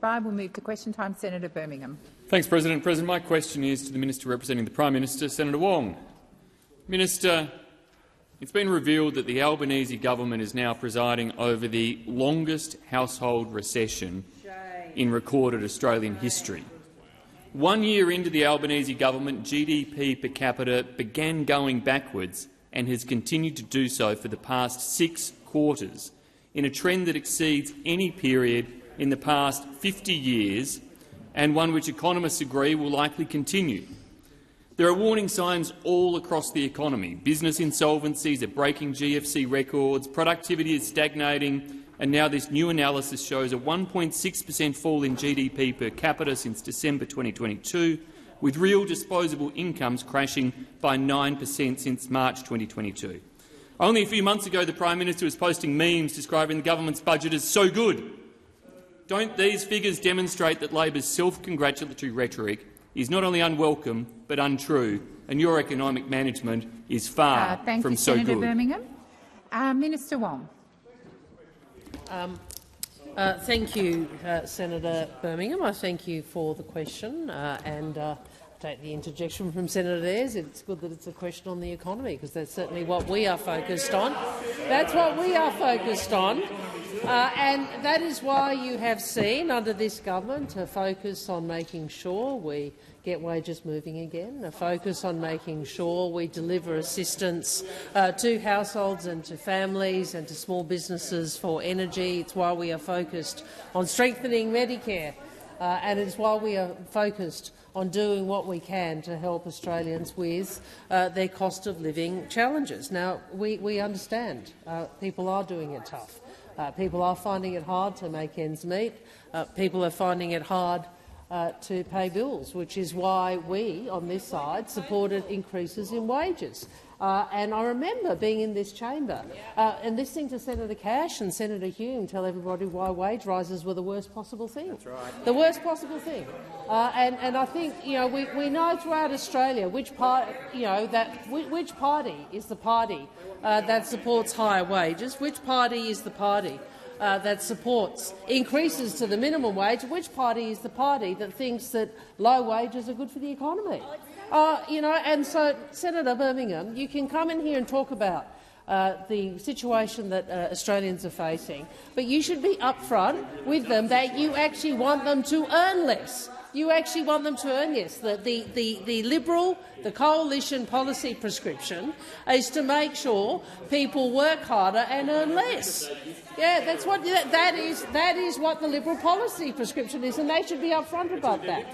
We'll move to question time. Senator Birmingham. Thanks, President. My question is to the Minister representing the Prime Minister, Senator Wong. Minister, it's been revealed that the Albanese government is now presiding over the longest household recession in recorded Australian history. 1 year into the Albanese government, GDP per capita began going backwards and has continued to do so for the past 6 quarters, in a trend that exceeds any period in the past 50 years and one which economists agree will likely continue. There are warning signs all across the economy. Business insolvencies are breaking GFC records, productivity is stagnating, and now this new analysis shows a 1.6% fall in GDP per capita since December 2022, with real disposable incomes crashing by 9% since March 2022. Only a few months ago, the Prime Minister was posting memes describing the government's budget as so good. Don't these figures demonstrate that Labor's self-congratulatory rhetoric is not only unwelcome but untrue, and your economic management is far from so good? Thank you, Senator Birmingham. Minister Wong. Thank you, Senator Birmingham. I thank you for the question and take the interjection from Senator Ayres. It's good that it's a question on the economy, because that's certainly what we are focused on. That's what we are focused on. And that is why you have seen, under this government, a focus on making sure we get wages moving again, a focus on making sure we deliver assistance to households and to families and to small businesses for energy. It's why we are focused on strengthening Medicare, and it's why we are focused on doing what we can to help Australians with their cost of living challenges. Now, we understand people are doing it tough. People are finding it hard to make ends meet. People are finding it hard to pay bills, which is why we, on this side, supported increases in wages. And I remember being in this chamber and listening to Senator Cash and Senator Hume tell everybody why wage rises were the worst possible thing. That's right. The worst possible thing. And I think we know throughout Australia which party is the party that supports higher wages, which party is the party that supports increases to the minimum wage, which party is the party that thinks that low wages are good for the economy. And so, Senator Birmingham, you can come in here and talk about the situation that Australians are facing, but you should be upfront with them that you actually want them to earn less. You actually want them to earn less. The Liberal, the coalition policy prescription is to make sure people work harder and earn less. Yeah, that is what the Liberal policy prescription is, and they should be upfront about that.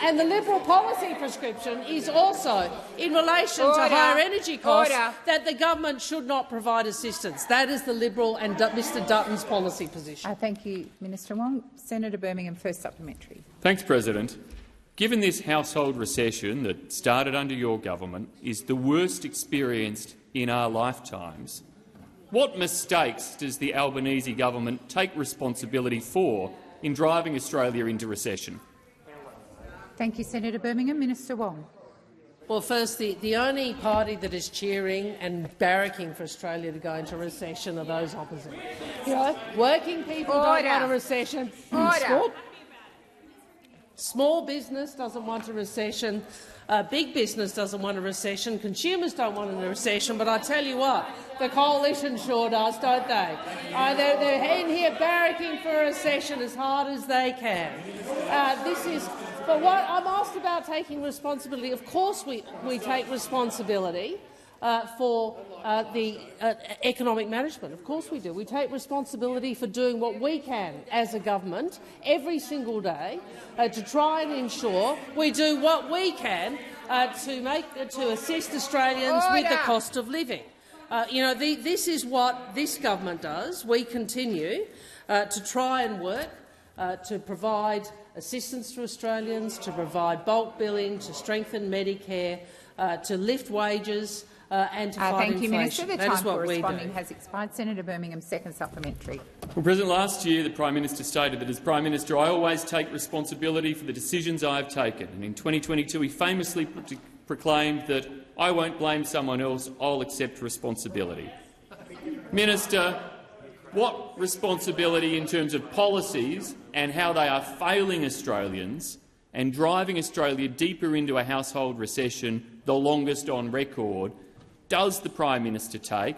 And the Liberal policy prescription is also in relation to higher energy costs that the government should not provide assistance. That is the Liberal and Mr Dutton's policy position. Thank you, Minister Wong. Senator Birmingham, first supplementary. Thanks, President. Given this household recession that started under your government is the worst experienced in our lifetimes, what mistakes does the Albanese government take responsibility for in driving Australia into recession? Thank you, Senator Birmingham. Minister Wong. Well, first, the only party that is cheering and barracking for Australia to go into recession are those opposite. Working people don't want a recession. Small business doesn't want a recession. Big business doesn't want a recession. Consumers don't want a recession. But I tell you what, the coalition sure does, don't they? They're in here barracking for a recession as hard as they can. But what I'm asked about taking responsibility. Of course, we take responsibility for the economic management. Of course we do. We take responsibility for doing what we can as a government every single day to try and ensure we do what we can to assist Australians with the cost of living. This is what this government does. We continue to try and work to provide assistance to Australians, to provide bulk billing, to strengthen Medicare, to lift wages, and to fight inflation. Thank you, Minister. The time for responding do. has expired. Senator Birmingham, second supplementary. Well, President, last year the Prime Minister stated that as Prime Minister I always take responsibility for the decisions I have taken, and in 2022 he famously proclaimed that I won't blame someone else, I'll accept responsibility. Minister, what responsibility in terms of policies and how they are failing Australians and driving Australia deeper into a household recession, the longest on record, does the Prime Minister take,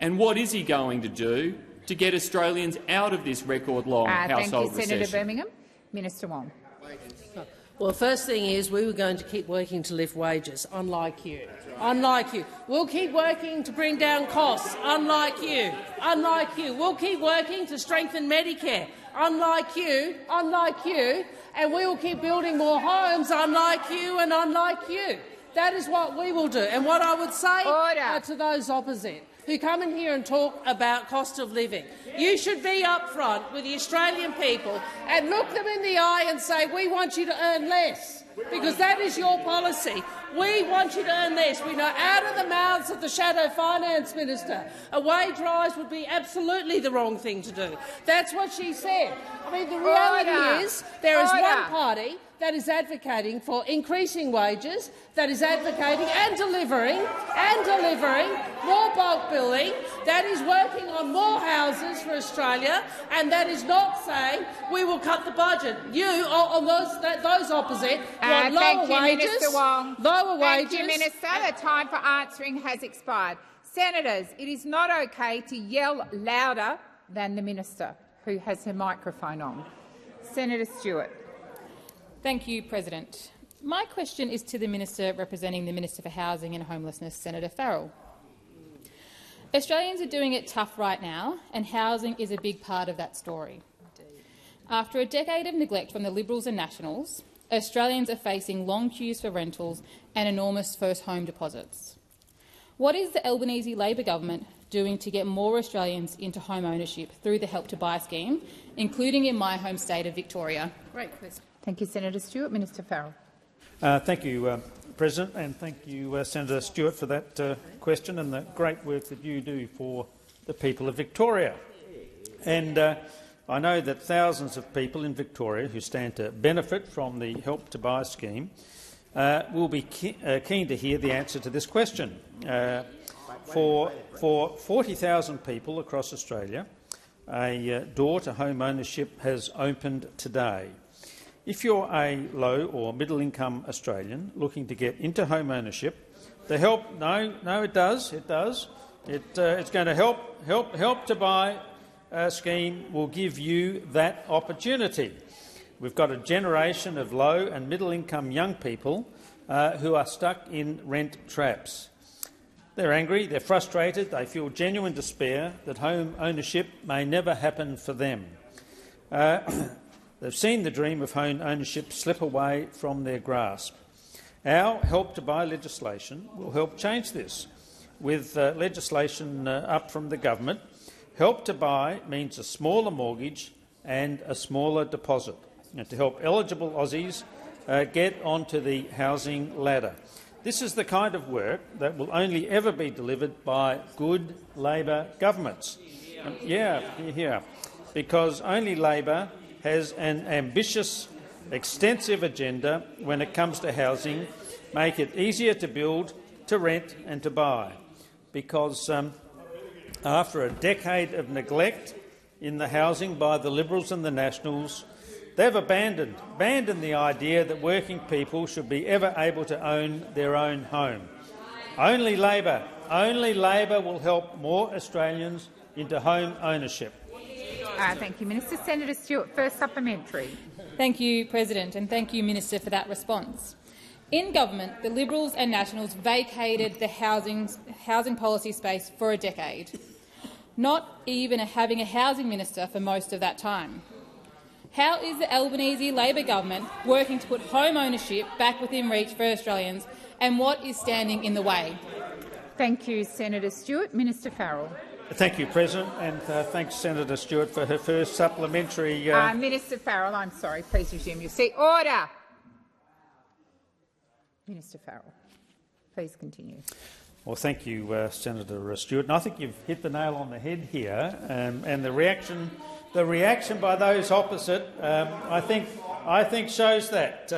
and what is he going to do to get Australians out of this record-long household recession? Thank you, Senator Birmingham. Minister Wong. Well, the first thing is we were going to keep working to lift wages, unlike you. Unlike you. We'll keep working to bring down costs, unlike you. Unlike you. We'll keep working to strengthen Medicare, unlike you. Unlike you. And we will keep building more homes, unlike you and unlike you. That is what we will do. And what I would say to those opposite who come in here and talk about cost of living, you should be upfront with the Australian people and look them in the eye and say, we want you to earn less, because that is your policy. We want you to earn less. We know out of the mouths of the Shadow Finance Minister a wage rise would be absolutely the wrong thing to do. That's what she said. I mean, the reality is there is one party that is advocating for increasing wages, that is advocating and delivering more bulk billing, that is working on more houses for Australia, and that is not saying we will cut the budget. You, on those opposite, want lower wages. Minister Wong. Lower Thank wages. you, Minister. The time for answering has expired. Senators, it is not okay to yell louder than the minister, who has her microphone on. Senator Stewart. Thank you, President. My question is to the Minister representing the Minister for Housing and Homelessness, Senator Farrell. Australians are doing it tough right now, and housing is a big part of that story. After a decade of neglect from the Liberals and Nationals, Australians are facing long queues for rentals and enormous first home deposits. What is the Albanese Labor government doing to get more Australians into home ownership through the Help to Buy scheme, including in my home state of Victoria? Great question. Thank you, Senator Stewart. Minister Farrell. Thank you, President, and thank you, Senator Stewart, for that question and the great work that you do for the people of Victoria. And I know that thousands of people in Victoria who stand to benefit from the Help to Buy scheme will be keen to hear the answer to this question. For 40,000 people across Australia, a door to home ownership has opened today. If you're a low or middle-income Australian looking to get into home ownership, the help it does. It's going to help to buy scheme will give you that opportunity. We've got a generation of low and middle-income young people who are stuck in rent traps. They're angry, they're frustrated, they feel genuine despair that home ownership may never happen for them. They've seen the dream of home ownership slip away from their grasp. Our Help to Buy legislation will help change this. With legislation up from the government, Help to Buy means a smaller mortgage and a smaller deposit, and to help eligible Aussies get onto the housing ladder. This is the kind of work that will only ever be delivered by good Labor governments. Because only Labor has an ambitious, extensive agenda when it comes to housing, make it easier to build, to rent and to buy. Because after a decade of neglect in the housing by the Liberals and the Nationals, they've abandoned the idea that working people should be ever able to own their own home. Only Labor will help more Australians into home ownership. Thank you, Minister. Senator Stewart, first supplementary. Thank you, President, and thank you, Minister, for that response. In government, the Liberals and Nationals vacated the housing policy space for a decade, not even having a housing minister for most of that time. How is the Albanese Labor government working to put home ownership back within reach for Australians, and what is standing in the way? Thank you, Senator Stewart. Minister Farrell. Thank you, President, and thanks, Senator Stewart, for her first supplementary. Minister Farrell, I'm sorry. Please resume your seat. Order. Minister Farrell, please continue. Well, thank you, Senator Stewart. And I think you've hit the nail on the head here, and the reaction by those opposite, I think shows that.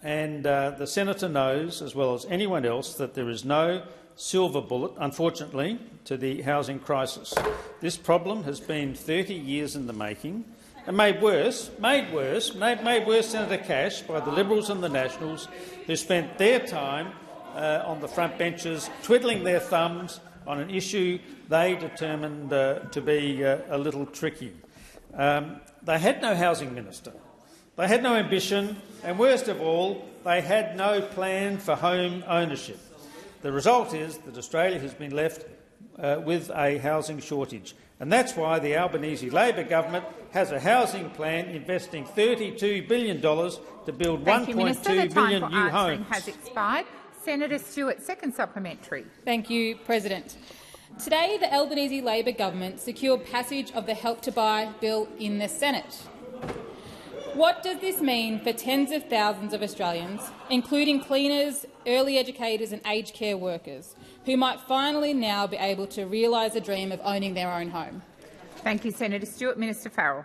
And the senator knows, as well as anyone else, that there is no silver bullet, unfortunately, to the housing crisis. This problem has been 30 years in the making and made worse, Senator Cash, by the Liberals and the Nationals, who spent their time on the front benches twiddling their thumbs on an issue they determined to be a little tricky. They had no housing minister, they had no ambition, and worst of all, they had no plan for home ownership. The result is that Australia has been left with a housing shortage, and that's why the Albanese Labor government has a housing plan investing $32 billion to build 1.2 million new homes. Has expired. Senator Stewart, second supplementary. Thank you, President. Today, the Albanese Labor government secured passage of the Help to Buy bill in the Senate. What does this mean for tens of thousands of Australians, including cleaners, early educators and aged care workers, who might finally now be able to realise the dream of owning their own home? Thank you, Senator Stewart. Minister Farrell.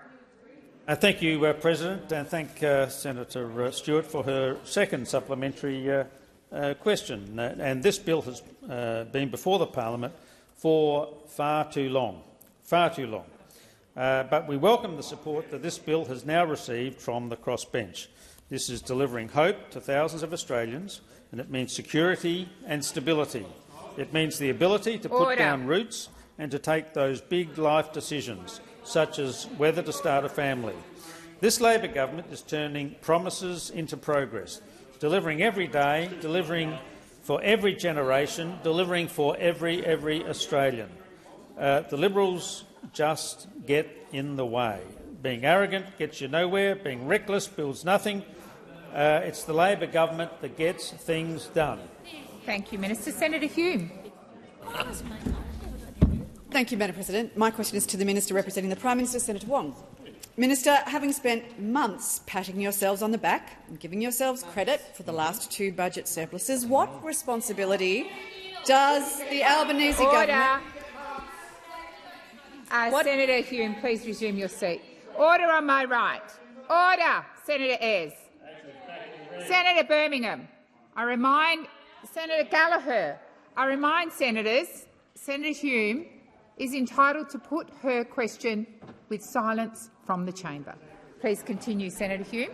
Thank you, President, and thank Senator Stewart for her second supplementary question. And this bill has been before the parliament for far too long. But we welcome the support that this bill has now received from the crossbench. This is delivering hope to thousands of Australians, and it means security and stability. It means the ability to put down roots and to take those big life decisions, such as whether to start a family. This Labor government is turning promises into progress, delivering every day, delivering for every generation, delivering for every Australian. The Liberals just get in the way. Being arrogant gets you nowhere. Being reckless builds nothing. It's the Labor government that gets things done. Thank you, Minister. Senator Hume. Thank you, Madam President. My question is to the Minister representing the Prime Minister, Senator Wong. Minister, having spent months patting yourselves on the back and giving yourselves credit for the last 2 budget surpluses, what responsibility does the Albanese government— Senator Hume, please resume your seat. Order on my right. Order, Senator Ayres. Senator Birmingham. Senator Gallagher. I remind senators, Senator Hume is entitled to put her question with silence from the chamber. Please continue, Senator Hume.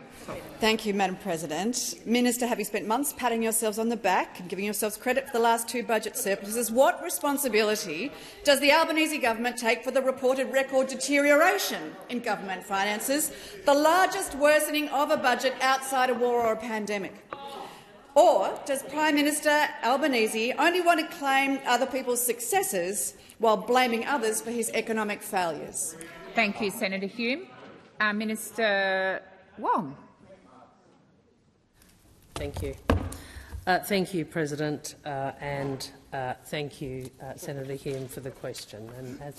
Thank you, Madam President. Minister, having spent months patting yourselves on the back and giving yourselves credit for the last 2 budget surpluses, what responsibility does the Albanese government take for the reported record deterioration in government finances, the largest worsening of a budget outside a war or a pandemic? Or does Prime Minister Albanese only want to claim other people's successes while blaming others for his economic failures? Thank you, Senator Hume. Minister Wong. Thank you. Thank you, President, and thank you, Senator Hume, for the question. And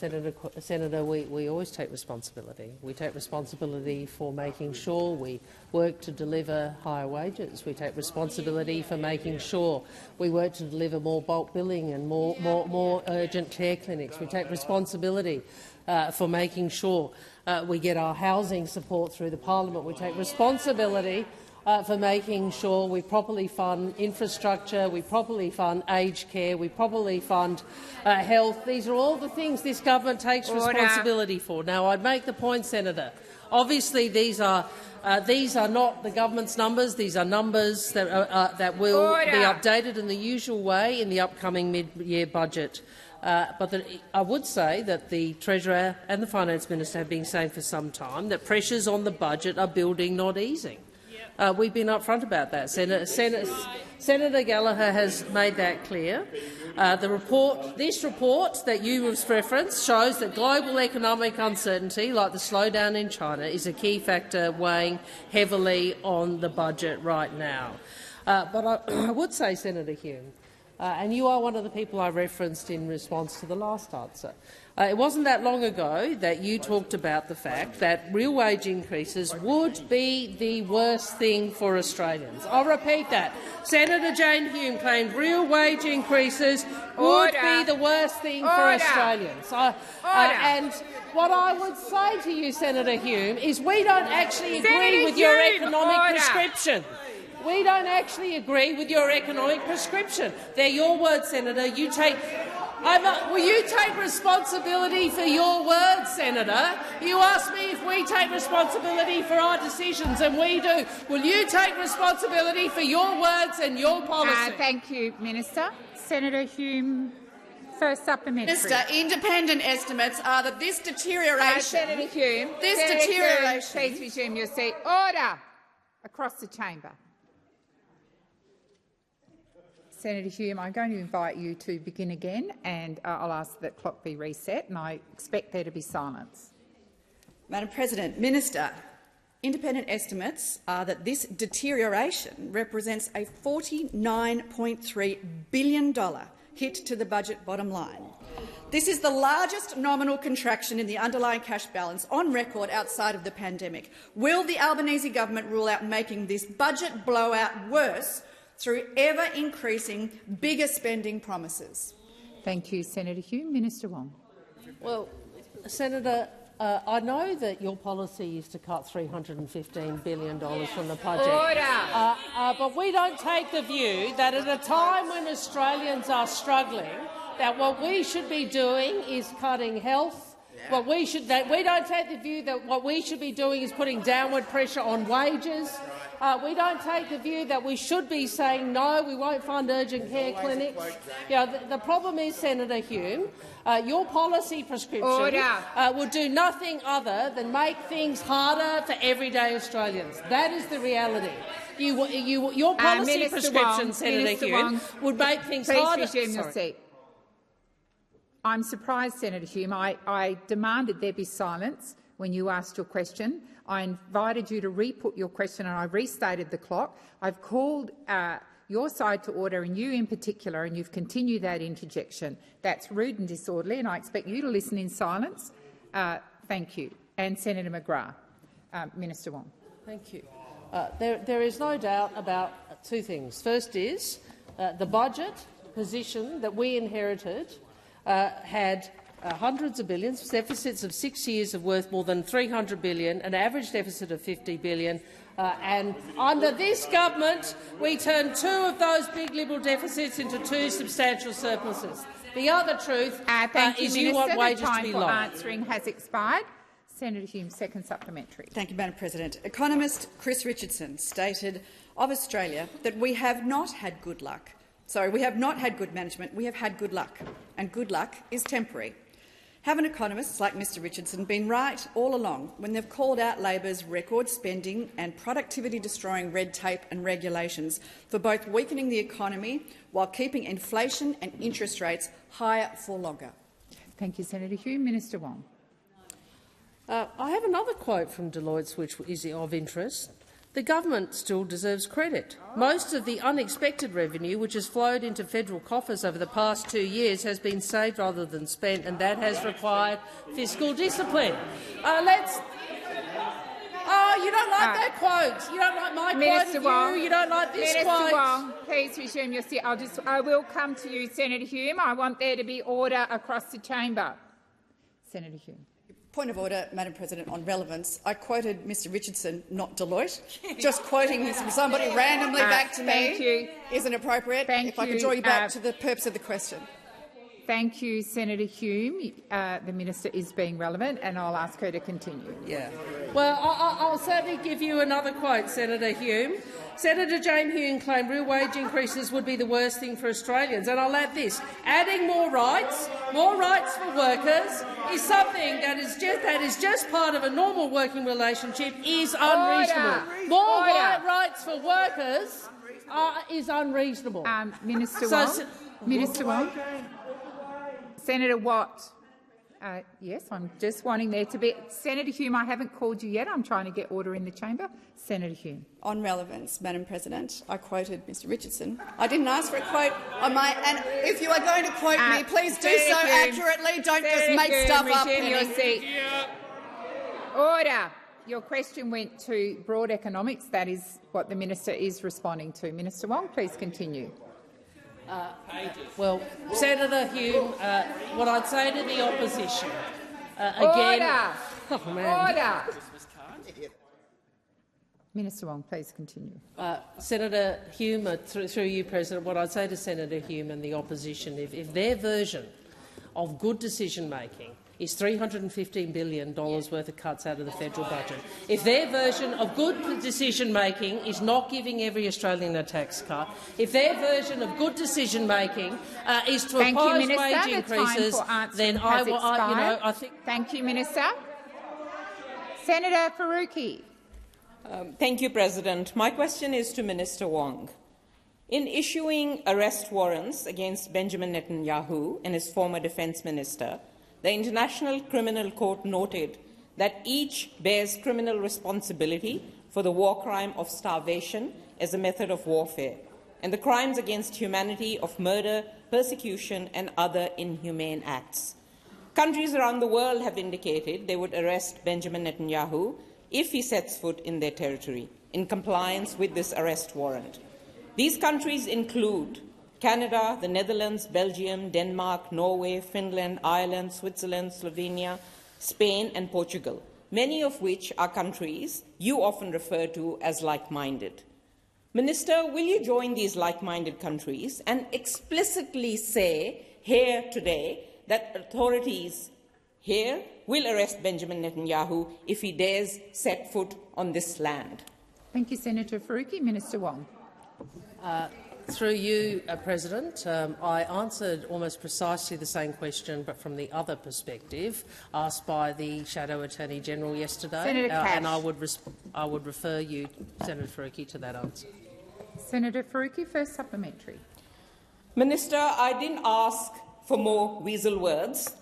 Senator, we always take responsibility. We take responsibility for making sure we work to deliver higher wages. We take responsibility for making sure we work to deliver more bulk billing and more urgent care clinics. We take responsibility for making sure we get our housing support through the parliament. We take responsibility for making sure we properly fund infrastructure, we properly fund aged care, we properly fund health. These are all the things this government takes responsibility for. Now, I'd make the point, Senator. Obviously, these are not the government's numbers. These are numbers that will be updated in the usual way in the upcoming mid-year budget. But I would say that the Treasurer and the Finance Minister have been saying for some time that pressures on the budget are building, not easing. We've been upfront about that. Senator Gallagher has made that clear. This report that you referenced shows that global economic uncertainty, like the slowdown in China, is a key factor weighing heavily on the budget right now. But I would say, Senator Hume, and you are one of the people I referenced in response to the last answer. It wasn't that long ago that you talked about the fact that real wage increases would be the worst thing for Australians. I'll repeat that. Senator Jane Hume claimed real wage increases would be the worst thing for Australians. And what I would say to you, Senator Hume, is we don't actually agree with your economic prescription. We don't actually agree with your economic prescription. They're your words, Senator. You take. Will you take responsibility for your words, Senator? You asked me if we take responsibility for our decisions, and we do. Will you take responsibility for your words and your policy? Thank you, Minister. Senator Hume, first supplementary. Minister, independent estimates are that this deterioration— Senator Hume, please resume your seat. Order across the chamber. Senator Hume, I'm going to invite you to begin again, and I'll ask that clock be reset, and I expect there to be silence. Madam President, Minister, independent estimates are that this deterioration represents a $49.3 billion hit to the budget bottom line. This is the largest nominal contraction in the underlying cash balance on record outside of the pandemic. Will the Albanese government rule out making this budget blowout worse through ever-increasing bigger spending promises? Thank you, Senator Hume. Minister Wong. Well, Senator, I know that your policy is to cut $315 billion from the budget. Order. But we don't take the view that at a time when Australians are struggling, that what we should be doing is cutting health. We don't take the view that what we should be doing is putting downward pressure on wages. We don't take the view that we should be saying, no, we won't fund urgent care clinics. The problem is, Senator Hume, your policy prescription will do nothing other than make things harder for everyday Australians. That is the reality. Your policy prescription, Senator Hume, would make things harder. Please resume your seat. I'm surprised, Senator Hume. I demanded there be silence when you asked your question. I invited you to re-put your question, and I restated the clock. I've called your side to order, and you in particular, and you've continued that interjection. That's rude and disorderly, and I expect you to listen in silence. Thank you. And Senator McGrath. Minister Wong. Thank you. There is no doubt about two things. First is the budget position that we inherited had hundreds of billions, deficits of 6 years of worth more than $300 billion, an average deficit of $50 billion. And under this government, we turned two of those big Liberal deficits into two substantial surpluses. The other truth is you want wages to be low. The time for answering has expired. Senator Hume, second supplementary. Thank you, Madam President. Economist Chris Richardson stated of Australia that we have not had good luck. Sorry, we have not had good management, we have had good luck, and good luck is temporary. Haven't economists like Mr Richardson been right all along when they've called out Labor's record spending and productivity-destroying red tape and regulations for both weakening the economy while keeping inflation and interest rates higher for longer? Thank you, Senator Hume. Minister Wong. I have another quote from Deloitte which is of interest. The government still deserves credit. Most of the unexpected revenue which has flowed into federal coffers over the past 2 years has been saved rather than spent, and that has required fiscal discipline. You don't like that quote. You don't like my quote of you. You don't like this quote. Minister Wong, please resume your seat. I will come to you, Senator Hume. I want there to be order across the chamber. Senator Hume. Point of order, Madam President, on relevance. I quoted Mr Richardson, not Deloitte. Just quoting somebody randomly back to me isn't appropriate. If I could draw you back to the purpose of the question. Thank you, Senator Hume. The minister is being relevant, and I'll ask her to continue. Yeah. Well, I'll certainly give you another quote, Senator Hume. Senator Jane Hume claimed real wage increases would be the worst thing for Australians, and I'll add this: adding more rights for workers, is something that is just part of a normal working relationship is unreasonable. More rights for workers is unreasonable. Minister Wong. Minister Wong. Senator Watt. Yes, I'm just wanting there to be— Senator Hume, I haven't called you yet. I'm trying to get order in the chamber. Senator Hume. On relevance, Madam President, I quoted Mr Richardson. I didn't ask for a quote on my— and if you are going to quote me, please do so accurately. Don't just make stuff up. Resume your seat. Order. Your question went to broad economics. That is what the minister is responding to. Minister Wong, please continue. Well, Senator Hume, what I'd say to the opposition again— Order. Oh, man. Order. Minister Wong, please continue. Senator Hume, through you, President, what I'd say to Senator Hume and the opposition, if their version of good decision-making is $315 billion worth of cuts out of the federal budget, if their version of good decision-making is not giving every Australian a tax cut, if their version of good decision-making is to oppose wage increases, then I think. Thank you, Minister. Senator Faruqi. Thank you, President. My question is to Minister Wong. In issuing arrest warrants against Benjamin Netanyahu and his former defence minister, the International Criminal Court noted that each bears criminal responsibility for the war crime of starvation as a method of warfare, and the crimes against humanity of murder, persecution and other inhumane acts. Countries around the world have indicated they would arrest Benjamin Netanyahu if he sets foot in their territory, in compliance with this arrest warrant. These countries include Canada, the Netherlands, Belgium, Denmark, Norway, Finland, Ireland, Switzerland, Slovenia, Spain and Portugal, many of which are countries you often refer to as like-minded. Minister, will you join these like-minded countries and explicitly say here today that authorities here will arrest Benjamin Netanyahu if he dares set foot on this land? Thank you, Senator Faruqi. Minister Wong. Through you, President, I answered almost precisely the same question, but from the other perspective, asked by the Shadow Attorney General yesterday, Senator Cash. and I would refer you, Senator Faruqi, to that answer. Senator Faruqi, first supplementary. Minister, I didn't ask for more weasel words.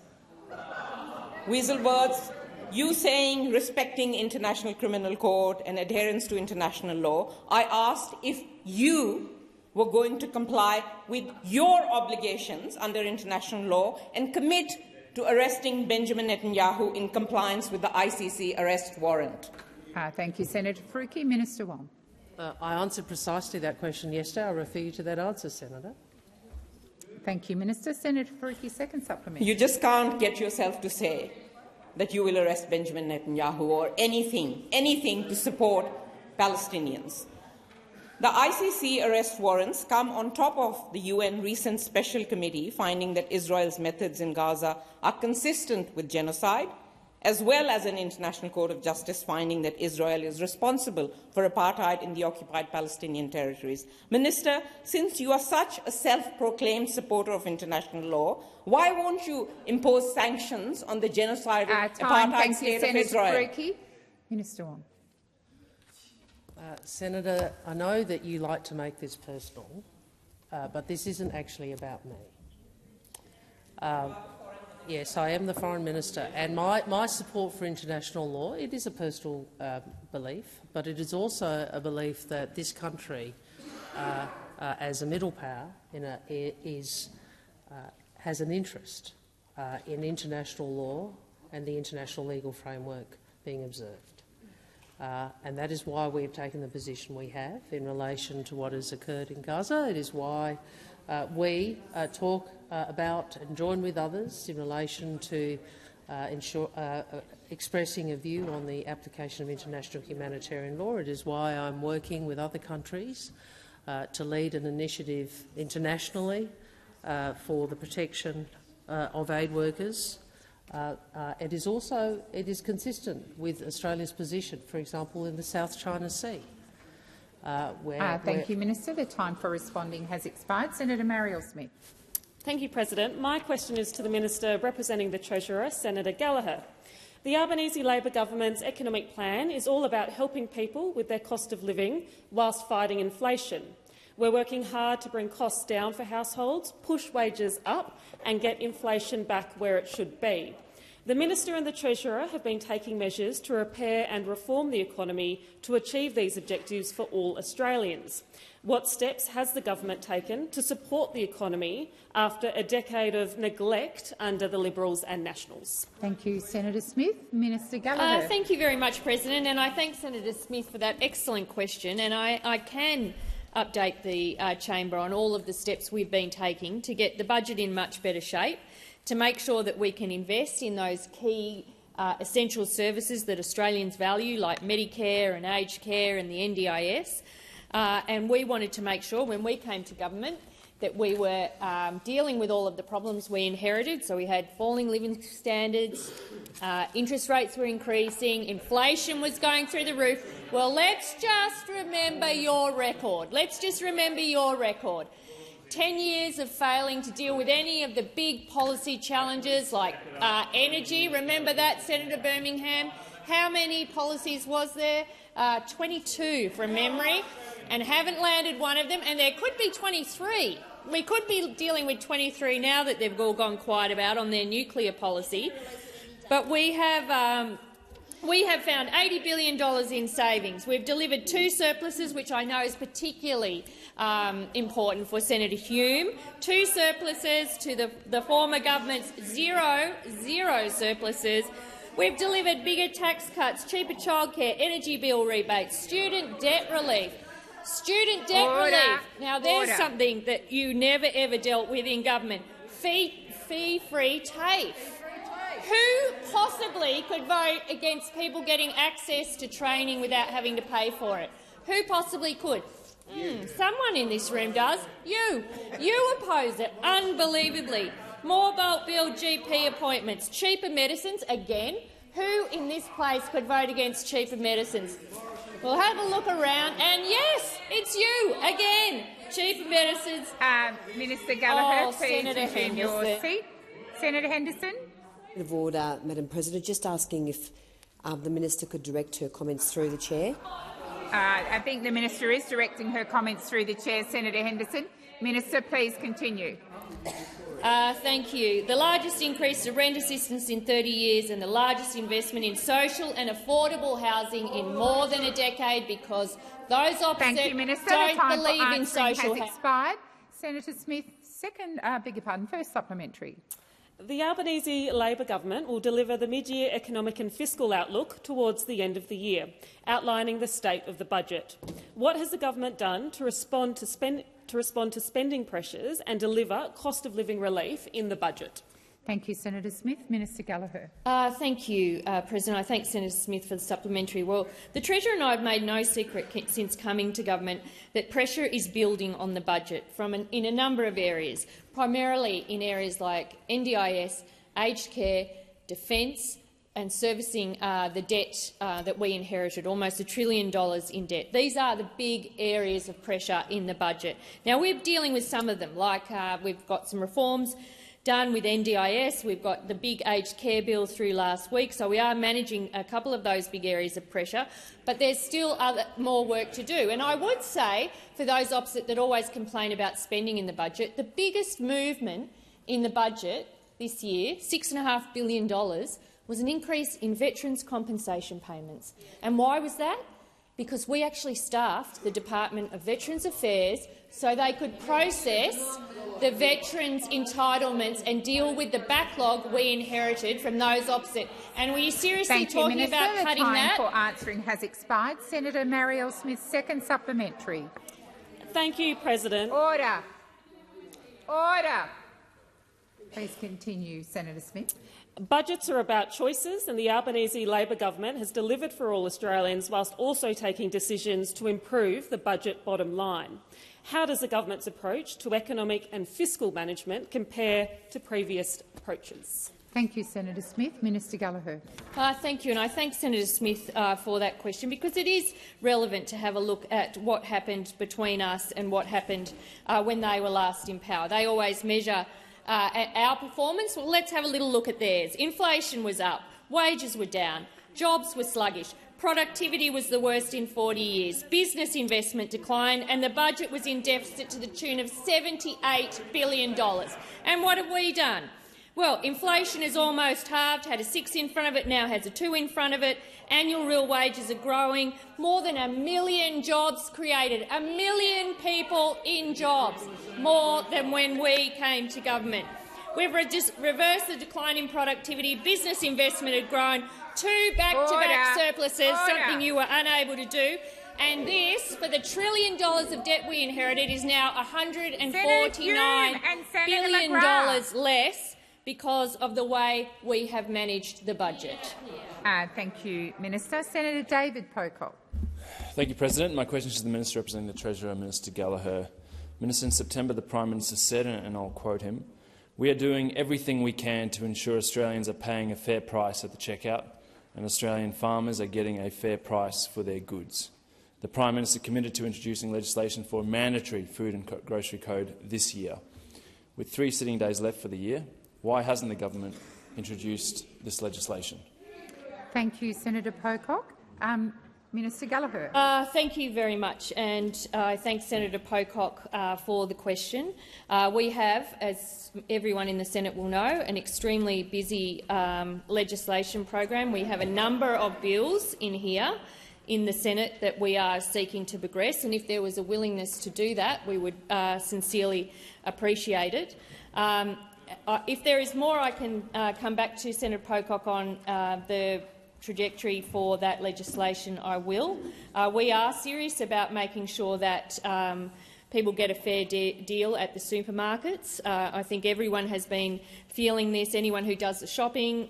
Weasel words, you saying respecting International Criminal Court and adherence to international law. I asked if you were going to comply with your obligations under international law and commit to arresting Benjamin Netanyahu in compliance with the ICC arrest warrant. Thank you, Senator Faruqi. Minister Wong. I answered precisely that question yesterday. I refer you to that answer, Senator. Thank you, Minister. Senator Faruqi, second supplementary. You just can't get yourself to say that you will arrest Benjamin Netanyahu or anything to support Palestinians. The ICC arrest warrants come on top of the UN recent special committee finding that Israel's methods in Gaza are consistent with genocide, as well as an International Court of Justice finding that Israel is responsible for apartheid in the occupied Palestinian territories. Minister, since you are such a self-proclaimed supporter of international law, why won't you impose sanctions on the genocidal apartheid state of Israel? Faruqi. Minister Wong. Senator, I know that you like to make this personal, but this isn't actually about me. Yes, I am the Foreign Minister, and my support for international law, it is a personal belief, but it is also a belief that this country, as a middle power, has an interest in international law and the international legal framework being observed. And that is why we have taken the position we have in relation to what has occurred in Gaza. It is why we talk about and join with others in relation to expressing a view on the application of international humanitarian law. It is why I'm working with other countries to lead an initiative internationally for the protection of aid workers. It is consistent with Australia's position, for example, in the South China Sea. Thank you, Minister. The time for responding has expired. Senator Marielle Smith. Thank you, President. My question is to the Minister representing the Treasurer, Senator Gallagher. The Albanese Labor government's economic plan is all about helping people with their cost of living whilst fighting inflation. We're working hard to bring costs down for households, push wages up and get inflation back where it should be. The Minister and the Treasurer have been taking measures to repair and reform the economy to achieve these objectives for all Australians. What steps has the government taken to support the economy after a decade of neglect under the Liberals and Nationals? Thank you, Senator Smith. Minister Gallagher. Thank you very much, President, and I thank Senator Smith for that excellent question. And I can update the chamber on all of the steps we've been taking to get the budget in much better shape, to make sure that we can invest in those key essential services that Australians value, like Medicare and aged care and the NDIS. And we wanted to make sure, when we came to government, that we were dealing with all of the problems we inherited. So we had falling living standards, interest rates were increasing, inflation was going through the roof. Well, let's just remember your record. Let's just remember your record. 10 years of failing to deal with any of the big policy challenges like energy. Remember that, Senator Birmingham? How many policies was there? 22 from memory, and haven't landed one of them, and there could be 23. We could be dealing with 23 now that they've all gone quiet about on their nuclear policy. But we have found $80 billion in savings. We've delivered 2 surpluses, which I know is particularly important for Senator Hume. 2 surpluses to the former government's zero surpluses. We've delivered bigger tax cuts, cheaper childcare, energy bill rebates, student debt relief. Student debt relief. Now, there's something that you never ever dealt with in government. Fee-free TAFE. Who possibly could vote against people getting access to training without having to pay for it? Who possibly could? Someone in this room does. You. You oppose it, unbelievably. More bulk billed GP appointments, cheaper medicines, again. Who in this place could vote against cheaper medicines? We'll have a look around, and yes, it's you, again. Cheaper medicines. Minister Gallagher, please Senator resume your seat. Senator Henderson. Of order, Madam President. Just asking if the minister could direct her comments through the chair. I think the minister is directing her comments through the chair, Senator Henderson. Minister, please continue. Thank you. The largest increase to rent assistance in 30 years and the largest investment in social and affordable housing in more than a decade, because those opposite don't believe in social housing. Expired. Senator Smith, first supplementary. The Albanese Labor government will deliver the mid-year economic and fiscal outlook towards the end of the year, outlining the state of the budget. What has the government done to respond to spending pressures and deliver cost-of-living relief in the budget? Thank you, Senator Smith. Minister Gallagher. Thank you, President. I thank Senator Smith for the supplementary. Well, the Treasurer and I have made no secret since coming to government that pressure is building on the budget in a number of areas, primarily in areas like NDIS, aged care, defence and servicing the debt that we inherited, almost $1 trillion in debt. These are the big areas of pressure in the budget. Now, we're dealing with some of them, like we've got some reforms done with NDIS. We've got the big aged care bill through last week, so we are managing a couple of those big areas of pressure, but there's still more work to do. And I would say, for those opposite that always complain about spending in the budget, the biggest movement in the budget this year, $6.5 billion, was an increase in veterans' compensation payments. And why was that? Because we actually staffed the Department of Veterans Affairs so they could process the veterans' entitlements and deal with the backlog we inherited from those opposite. And were you seriously talking about cutting that? The time for answering has expired. Senator Marielle Smith, second supplementary. Thank you, President. Order. Order. Please continue, Senator Smith. Budgets are about choices, and the Albanese Labor government has delivered for all Australians whilst also taking decisions to improve the budget bottom line. How does the government's approach to economic and fiscal management compare to previous approaches? Thank you, Senator Smith. Minister Gallagher. Thank you, and I thank Senator Smith for that question, because it is relevant to have a look at what happened between us and what happened when they were last in power. They always measure our performance. Well, let's have a little look at theirs. Inflation was up, wages were down, jobs were sluggish, productivity was the worst in 40 years, business investment declined, and the budget was in deficit to the tune of $78 billion. And what have we done? Well, inflation is almost halved, had a 6 in front of it, now has a 2 in front of it. Annual real wages are growing. More than 1 million jobs created, 1 million people in jobs, more than when we came to government. We've reversed the decline in productivity. Business investment had grown. 2 back-to-back surpluses, something you were unable to do. And this, for the $1 trillion of debt we inherited, is now $149 billion less because of the way we have managed the budget. Thank you, Minister. Senator David Pocock. Thank you, President. My question is to the Minister representing the Treasurer, Minister Gallagher. Minister, in September the Prime Minister said, and I'll quote him, "We are doing everything we can to ensure Australians are paying a fair price at the checkout and Australian farmers are getting a fair price for their goods." The Prime Minister committed to introducing legislation for a mandatory food and grocery code this year. With 3 sitting days left for the year, why hasn't the government introduced this legislation? Thank you, Senator Pocock. Minister Gallagher. Thank you very much, and I thank Senator Pocock for the question. We have, as everyone in the Senate will know, an extremely busy legislation program. We have a number of bills in here in the Senate that we are seeking to progress, and if there was a willingness to do that, we would sincerely appreciate it. If there is more, I can come back to Senator Pocock on the trajectory for that legislation. I will. We are serious about making sure that people get a fair deal at the supermarkets. I think everyone has been feeling this. Anyone who does the shopping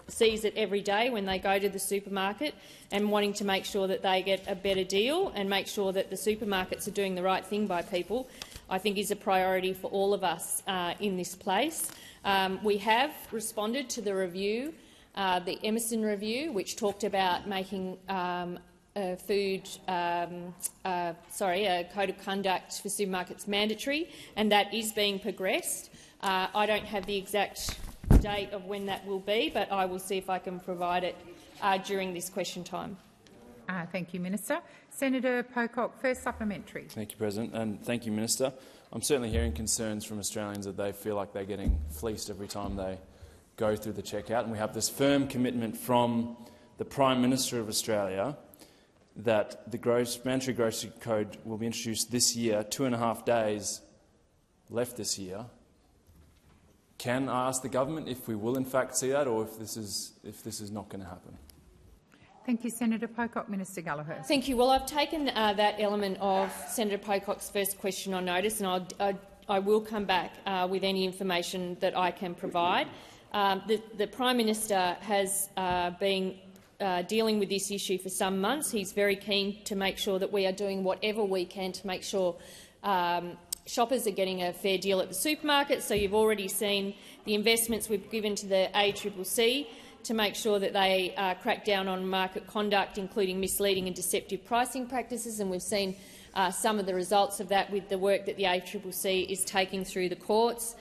sees it every day when they go to the supermarket, and wanting to make sure that they get a better deal and make sure that the supermarkets are doing the right thing by people, I think is a priority for all of us in this place. We have responded to the review, the Emerson review, which talked about making a code of conduct for supermarkets mandatory, and that is being progressed. I don't have the exact date of when that will be, but I will see if I can provide it during this question time. Thank you, Minister. Senator Pocock, first supplementary. Thank you, President, and thank you, Minister. I'm certainly hearing concerns from Australians that they feel like they're getting fleeced every time they go through the checkout, and we have this firm commitment from the Prime Minister of Australia that the mandatory grocery code will be introduced this year, 2.5 days left this year. Can I ask the government if we will in fact see that, or if this is not going to happen? Thank you, Senator Pocock. Minister Gallagher. Thank you. Well, I've taken that element of Senator Pocock's first question on notice, and I will come back with any information that I can provide. The Prime Minister has been dealing with this issue for some months. He's very keen to make sure that we are doing whatever we can to make sure shoppers are getting a fair deal at the supermarket. So you've already seen the investments we've given to the ACCC to make sure that they crack down on market conduct, including misleading and deceptive pricing practices, and we've seen some of the results of that with the work that the ACCC is taking through the courts.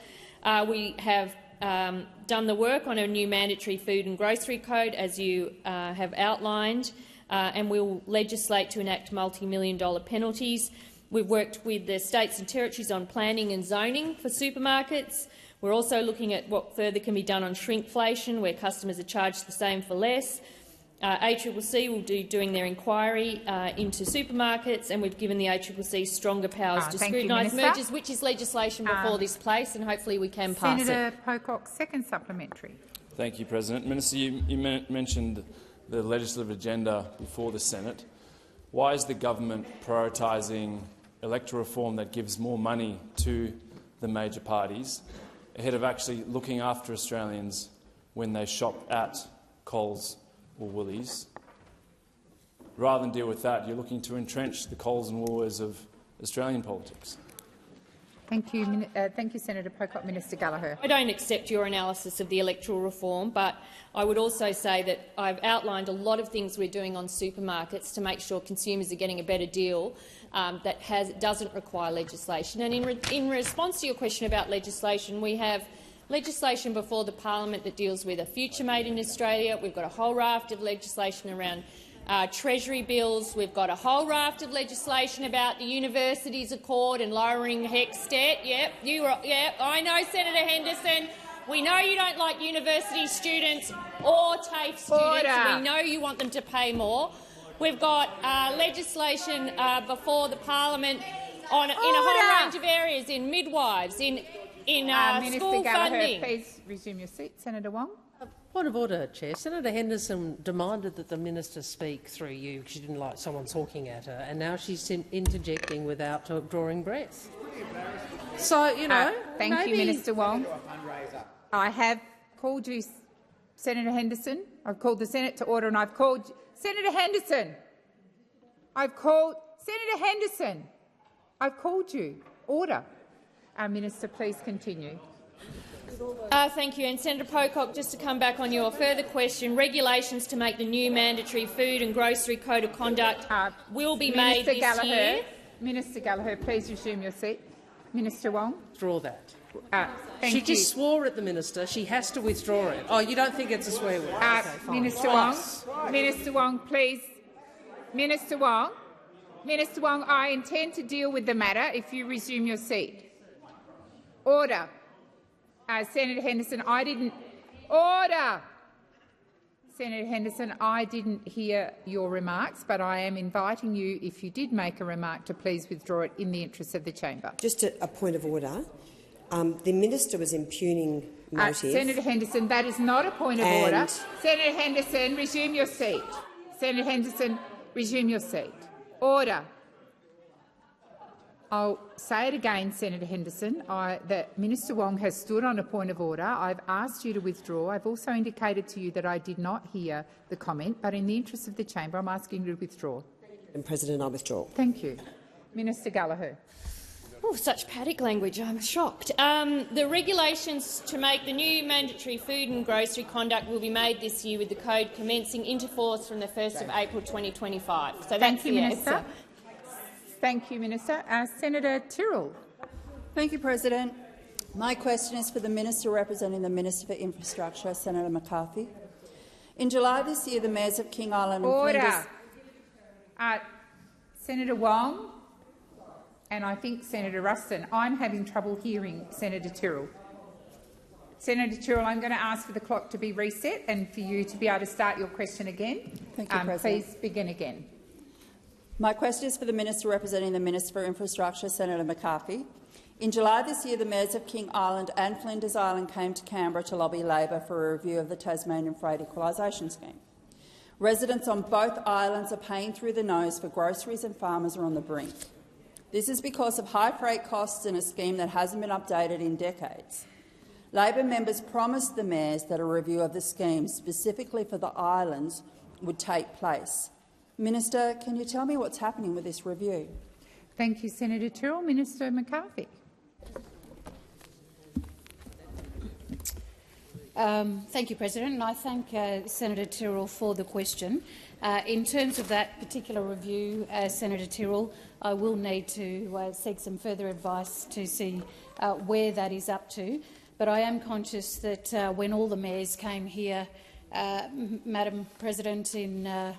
We have done the work on a new mandatory food and grocery code, as you have outlined, and we will legislate to enact multi-million-dollar penalties. We've worked with the states and territories on planning and zoning for supermarkets. We're also looking at what further can be done on shrinkflation, where customers are charged the same for less. ACCC will be doing their inquiry into supermarkets, and we've given the ACCC stronger powers to scrutinise mergers, which is legislation before this place, and hopefully we can pass Senator Pocock, second supplementary. Thank you, President. Minister, you mentioned the legislative agenda before the Senate. Why is the government prioritising electoral reform that gives more money to the major parties ahead of actually looking after Australians when they shop at Coles or Woolies? Rather than deal with that, you're looking to entrench the Coles and Woolworths of Australian politics. Thank you, Senator Pocock. Minister Gallagher. I don't accept your analysis of the electoral reform, but I would also say that I've outlined a lot of things we're doing on supermarkets to make sure consumers are getting a better deal that doesn't require legislation. And in response to your question about legislation, we have legislation before the parliament that deals with a future made in Australia. We've got a whole raft of legislation around Treasury bills. We've got a whole raft of legislation about the universities accord and lowering HECS debt. Yep, I know, Senator Henderson. We know you don't like university students or TAFE students. We know you want them to pay more. We've got legislation before the parliament in a whole range of areas, in midwives, in school Gallagher, funding. please resume your seat. Senator Wong. Point of order, Chair. Senator Henderson demanded that the minister speak through you because she didn't like someone talking at her, and now she's interjecting without drawing breath. So, you know, thank you, Minister Wong. I have called you, Senator Henderson. I've called the Senate to order, and I've called Senator Henderson. I've called Senator Henderson. I've called you. Order. Minister, please continue. Thank you. And Senator Pocock, just to come back on your further question, regulations to make the new mandatory food and grocery code of conduct will be made this year. Minister Gallagher, please resume your seat. Minister Wong. Withdraw that. She just swore at the minister. She has to withdraw it. Oh, you don't think it's a swear word? Okay, Minister Wong. Minister Wong, please. Minister Wong. Minister Wong, I intend to deal with the matter if you resume your seat. Order. Senator Henderson, I didn't. Order. Senator Henderson, I didn't hear your remarks, but I am inviting you, if you did make a remark, to please withdraw it in the interest of the chamber. Just a point of order. The minister was impugning motive. Senator Henderson, that is not a point of order. Senator Henderson, resume your seat. Senator Henderson, resume your seat. Order. I'll say it again, Senator Henderson. That Minister Wong has stood on a point of order. I've asked you to withdraw. I've also indicated to you that I did not hear the comment, but in the interest of the chamber, I'm asking you to withdraw. Madam President, I withdraw. Thank you. Minister Gallagher. Oh, such paddock language. I'm shocked. The regulations to make the new mandatory food and grocery conduct will be made this year, with the code commencing into force from the 1st of April 2025. So thank you, Minister. Thank you, Minister. Senator Tyrrell. Thank you, President. My question is for the Minister representing the Minister for Infrastructure, Senator McCarthy. In July this year, the mayors of King Island and Flinders— Senator Wong and I think Senator Ruston. I'm having trouble hearing Senator Tyrrell. Senator Tyrrell, I'm going to ask for the clock to be reset and for you to be able to start your question again. Thank you, President. Please begin again. My question is for the Minister representing the Minister for Infrastructure, Senator McCarthy. In July this year, the mayors of King Island and Flinders Island came to Canberra to lobby Labor for a review of the Tasmanian Freight Equalisation Scheme. Residents on both islands are paying through the nose for groceries and farmers are on the brink. This is because of high freight costs and a scheme that hasn't been updated in decades. Labor members promised the mayors that a review of the scheme specifically for the islands would take place. Minister, can you tell me what's happening with this review? Thank you, Senator Tyrrell. Minister McCarthy. Thank you, President, and I thank Senator Tyrrell for the question. In terms of that particular review, Senator Tyrrell, I will need to seek some further advice to see where that is up to. But I am conscious that when all the mayors came here, Madam President, in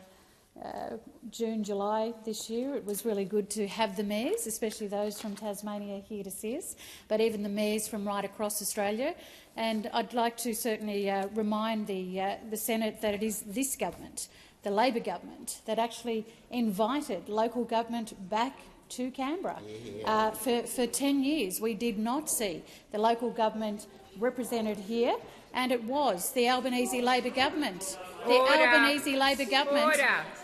June, July this year, it was really good to have the mayors, especially those from Tasmania, here to see us, but even the mayors from right across Australia. And I'd like to certainly remind the Senate that it is this government, the Labor government, that actually invited local government back to Canberra. For 10 years we did not see the local government represented here, and it was the Albanese Labor government,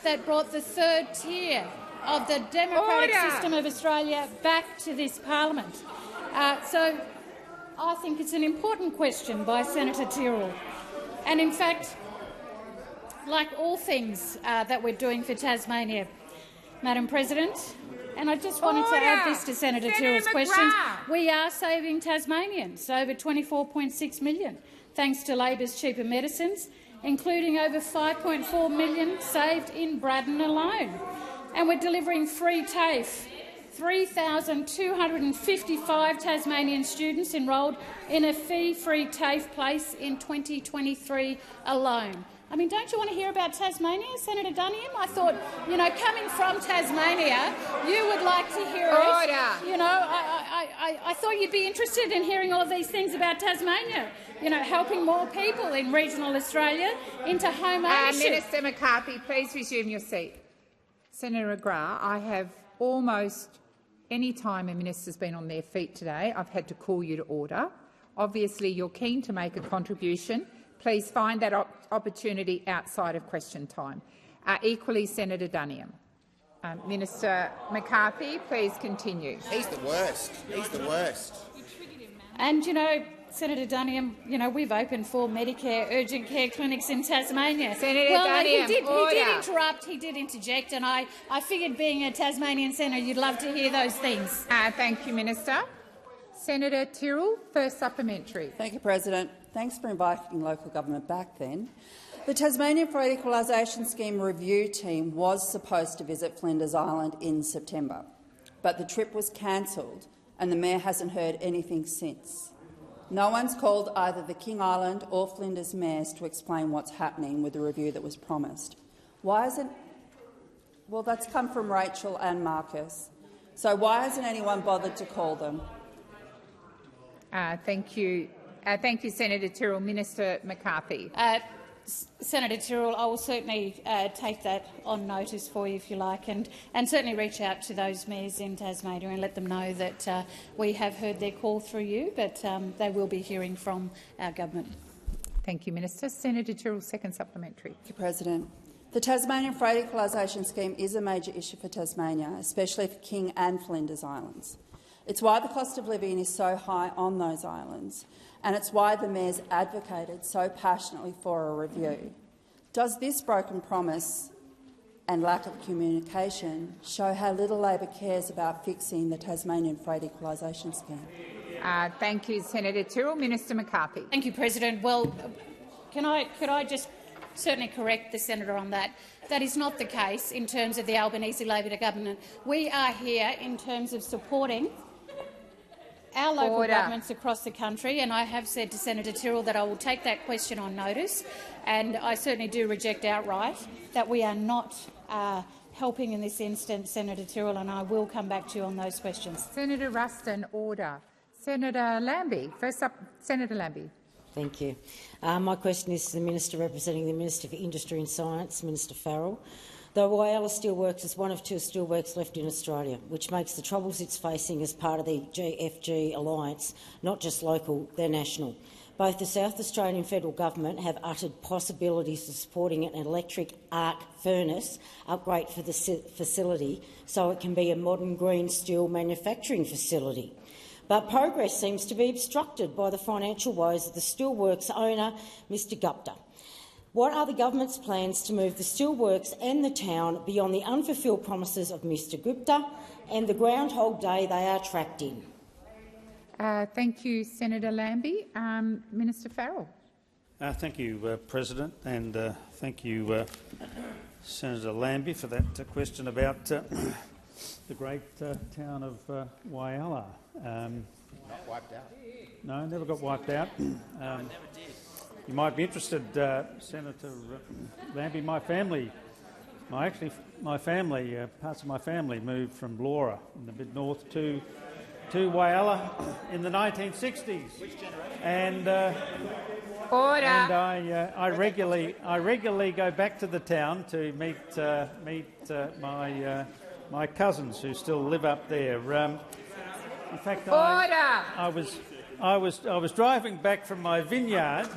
that brought the third tier of the democratic system of Australia back to this parliament. So I think it's an important question by Senator Tyrrell. And in fact, like all things that we're doing for Tasmania, Madam President, and I just wanted to add this to Senator Tyrrell's questions, we are saving Tasmanians over $24.6 million, thanks to Labor's cheaper medicines, including over $5.4 million saved in Braddon alone. And we're delivering free TAFE. 3,255 Tasmanian students enrolled in a fee-free TAFE place in 2023 alone. I mean, don't you want to hear about Tasmania, Senator Duniam? I thought, coming from Tasmania, you would like to hear it. I thought you'd be interested in hearing all of these things about Tasmania. Helping more people in regional Australia into home ownership. Minister McCarthy, please resume your seat. Senator McGrath, I have almost any time a minister's been on their feet today, I've had to call you to order. Obviously, you're keen to make a contribution. Please find that opportunity outside of question time. Equally, Senator Duniam. Minister McCarthy, please continue. He's the worst. He's the worst. And, Senator Duniam, you know, we've opened 4 Medicare urgent care clinics in Tasmania. Senator Duniam, he did interrupt, he did interject, and I figured, being a Tasmanian senator, you'd love to hear those things. Thank you, Minister. Senator Tyrrell, first supplementary. Thank you, President. Thanks for inviting local government back then. The Tasmanian Freight Equalisation Scheme review team was supposed to visit Flinders Island in September, but the trip was cancelled and the Mayor hasn't heard anything since. No one's called either the King Island or Flinders mayors to explain what's happening with the review that was promised. Why isn't— well, that's come from Rachel and Marcus. So why hasn't anyone bothered to call them? Thank you. Thank you, Senator Tyrrell. Minister McCarthy. Senator Tyrrell, I will certainly take that on notice for you, if you like, and certainly reach out to those mayors in Tasmania and let them know that we have heard their call through you, but they will be hearing from our government. Thank you, Minister. Senator Tyrrell, second supplementary. Thank you, President. The Tasmanian Freight Equalisation Scheme is a major issue for Tasmania, especially for King and Flinders Islands. It's why the cost of living is so high on those islands, and it's why the mayors advocated so passionately for a review. Does this broken promise and lack of communication show how little Labor cares about fixing the Tasmanian Freight Equalisation Scheme? Thank you, Senator Tyrrell. Minister McCarthy. Thank you, President. Well, could I just certainly correct the senator on that? That is not the case in terms of the Albanese Labor government. We are here in terms of supporting our local governments across the country, and I have said to Senator Tyrrell that I will take that question on notice, and I certainly do reject outright that we are not helping in this instance, Senator Tyrrell, and I will come back to you on those questions. Senator Ruston, order. Senator Lambie, first up. Senator Lambie. Thank you. My question is to the Minister representing the Minister for Industry and Science, Minister Farrell. The Whyalla Steelworks is one of 2 steelworks left in Australia, which makes the troubles it's facing as part of the GFG alliance not just local, they're national. Both the South Australian Federal Government have uttered possibilities of supporting an electric arc furnace upgrade for the facility so it can be a modern green steel manufacturing facility. But progress seems to be obstructed by the financial woes of the steelworks owner, Mr Gupta. What are the government's plans to move the steelworks and the town beyond the unfulfilled promises of Mr Gupta and the Groundhog Day they are trapped in? Thank you, Senator Lambie. Minister Farrell. Thank you, President, and thank you, Senator Lambie, for that question about the great town of Whyalla. Not wiped out. No, never got wiped out. Never did. You might be interested, Senator Lambie. My family, parts of my family moved from Blora in the mid-north to Whyalla in the 1960s. Which generation? And order. And I regularly go back to the town to meet my cousins who still live up there. In fact, I was driving back from my vineyard.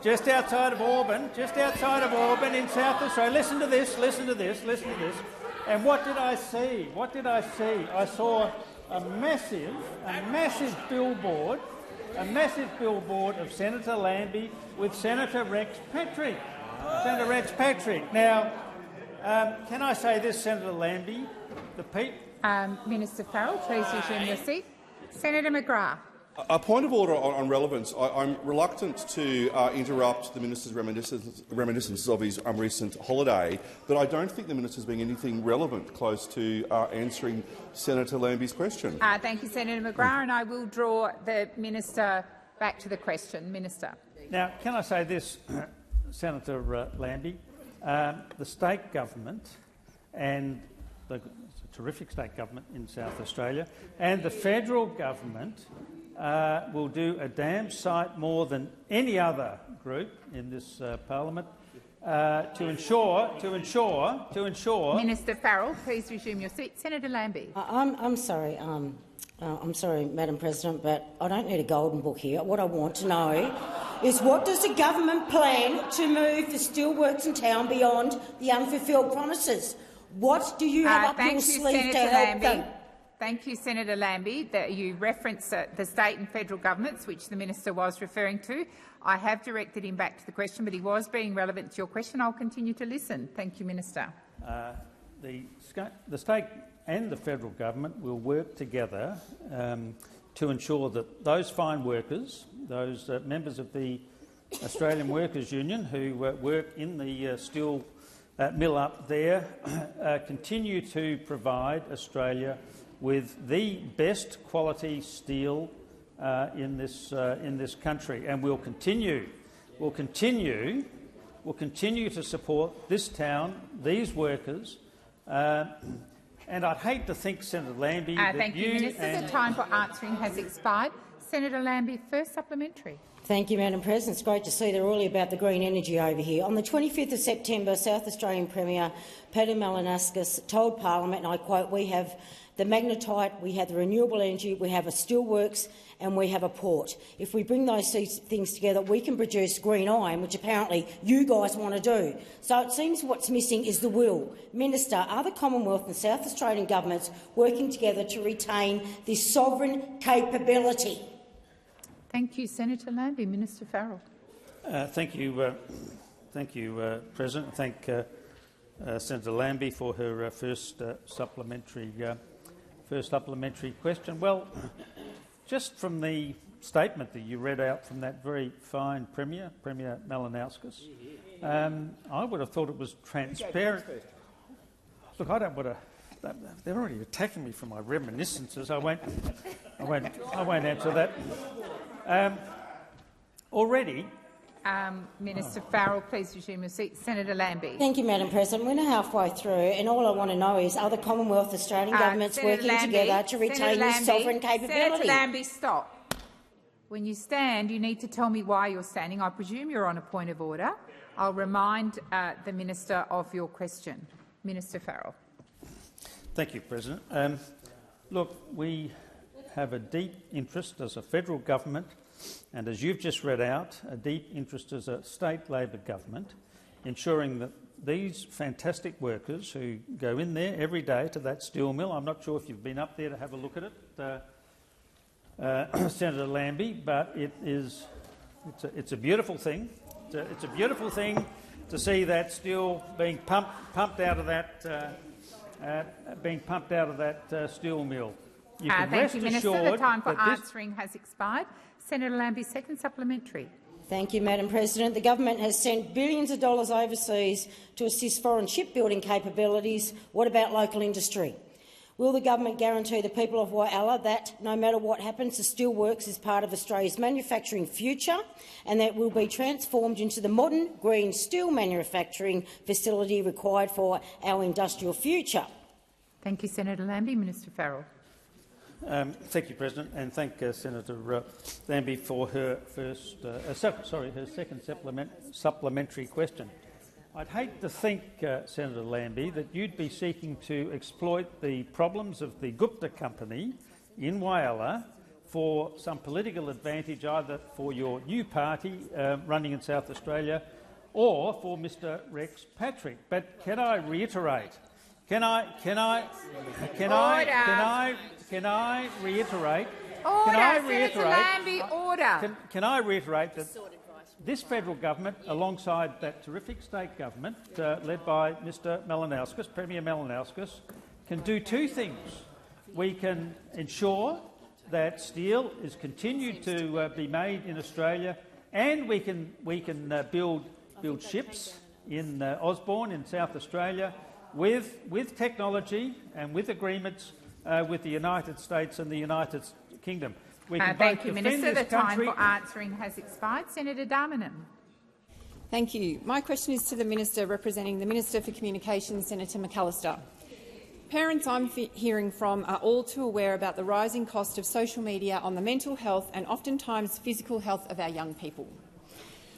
Just outside of Auburn in South Australia. Listen to this. And what did I see? I saw a massive billboard of Senator Lambie with Senator Rex Patrick. Now, can I say this, Senator Lambie? Minister Farrell, please resume your seat. Senator McGrath. A point of order on relevance. I'm reluctant to interrupt the minister's reminiscences of his recent holiday, but I don't think the minister's being anything relevant close to answering Senator Lambie's question. Thank you, Senator McGrath, and I will draw the minister back to the question. Minister. Now, can I say this, Senator Lambie? The state government and the terrific state government in South Australia and the federal government will do a damn sight more than any other group in this parliament to ensure. Minister Farrell, please resume your seat. Senator Lambie. I'm sorry, Madam President, but I don't need a golden book here. What I want to know is what does the government plan to move the steelworks in town beyond the unfulfilled promises? What do you have up your sleeve to help them? Thank you, Senator Lambie. That you reference the state and federal governments, which the minister was referring to. I have directed him back to the question, but he was being relevant to your question. I'll continue to listen. Thank you, Minister. The state and the federal government will work together to ensure that those fine workers, those members of the Australian Workers Union who work in the steel mill up there, continue to provide Australia with the best quality steel in this country, and we'll continue to support this town, these workers. And I'd hate to think, Senator Lambie, that thank you, Minister. The time for answering has expired. Senator Lambie, first supplementary. Thank you, Madam President. It's great to see they're all about the green energy over here. On the 25th of September, South Australian Premier Peter Malinauskas told Parliament, and I quote, "We have the magnetite, we have the renewable energy, we have a steelworks and we have a port. If we bring those things together, we can produce green iron, which apparently you guys want to do." So it seems what's missing is the will. Minister, are the Commonwealth and South Australian governments working together to retain this sovereign capability? Thank you, Senator Lambie. Minister Farrell. Thank you, President. Thank Senator Lambie for her first supplementary question. Well, just from the statement that you read out from that very fine Premier Malinauskas, I would have thought it was transparent. Look, I don't want to. They're already attacking me for my reminiscences. I won't answer that. Already. Minister Farrell, please resume your seat. Senator Lambie. Thank you, Madam President. We're now halfway through, and all I want to know is, are the Commonwealth Australian governments working together to retain this sovereign capability? Senator Lambie, stop. When you stand, you need to tell me why you're standing. I presume you're on a point of order. I'll remind the minister of your question. Minister Farrell. Thank you, President. Look, we have a deep interest as a federal government, and as you've just read out, a deep interest as a state Labor government, ensuring that these fantastic workers who go in there every day to that steel mill — I'm not sure if you've been up there to have a look at it, Senator Lambie, but it's a beautiful thing. It's a beautiful thing to see that steel being pumped out of that steel mill. You can thank you, Minister. The time for that answering has expired. Senator Lambie, second supplementary. Thank you, Madam President. The government has sent billions of dollars overseas to assist foreign shipbuilding capabilities. What about local industry? Will the government guarantee the people of Whyalla that, no matter what happens, the steelworks is part of Australia's manufacturing future and that will be transformed into the modern green steel manufacturing facility required for our industrial future? Thank you, Senator Lambie. Minister Farrell. Thank you, President, and thank Senator Lambie for her second supplementary question. I'd hate to think, Senator Lambie, that you'd be seeking to exploit the problems of the Gupta Company in Whyalla for some political advantage, either for your new party running in South Australia or for Mr Rex Patrick. But can I reiterate? Can I reiterate that this federal government, alongside that terrific state government led by Mr Malinauskas, Premier Malinauskas, can do two things. We can ensure that steel is continued to be made in Australia, and we can build ships in Osborne in South Australia with technology and with agreements with the United States and the United Kingdom. We can thank you, Minister. The time country. for answering has expired. Senator Darmanin. Thank you. My question is to the Minister representing the Minister for Communications, Senator McAllister. Parents I'm hearing from are all too aware about the rising cost of social media on the mental health and oftentimes physical health of our young people.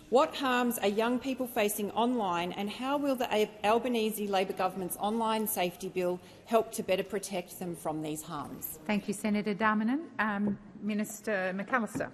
What harms are young people facing online, and how will the Albanese Labor government's online safety bill help to better protect them from these harms? Thank you, Senator Darmanin. Minister McAllister.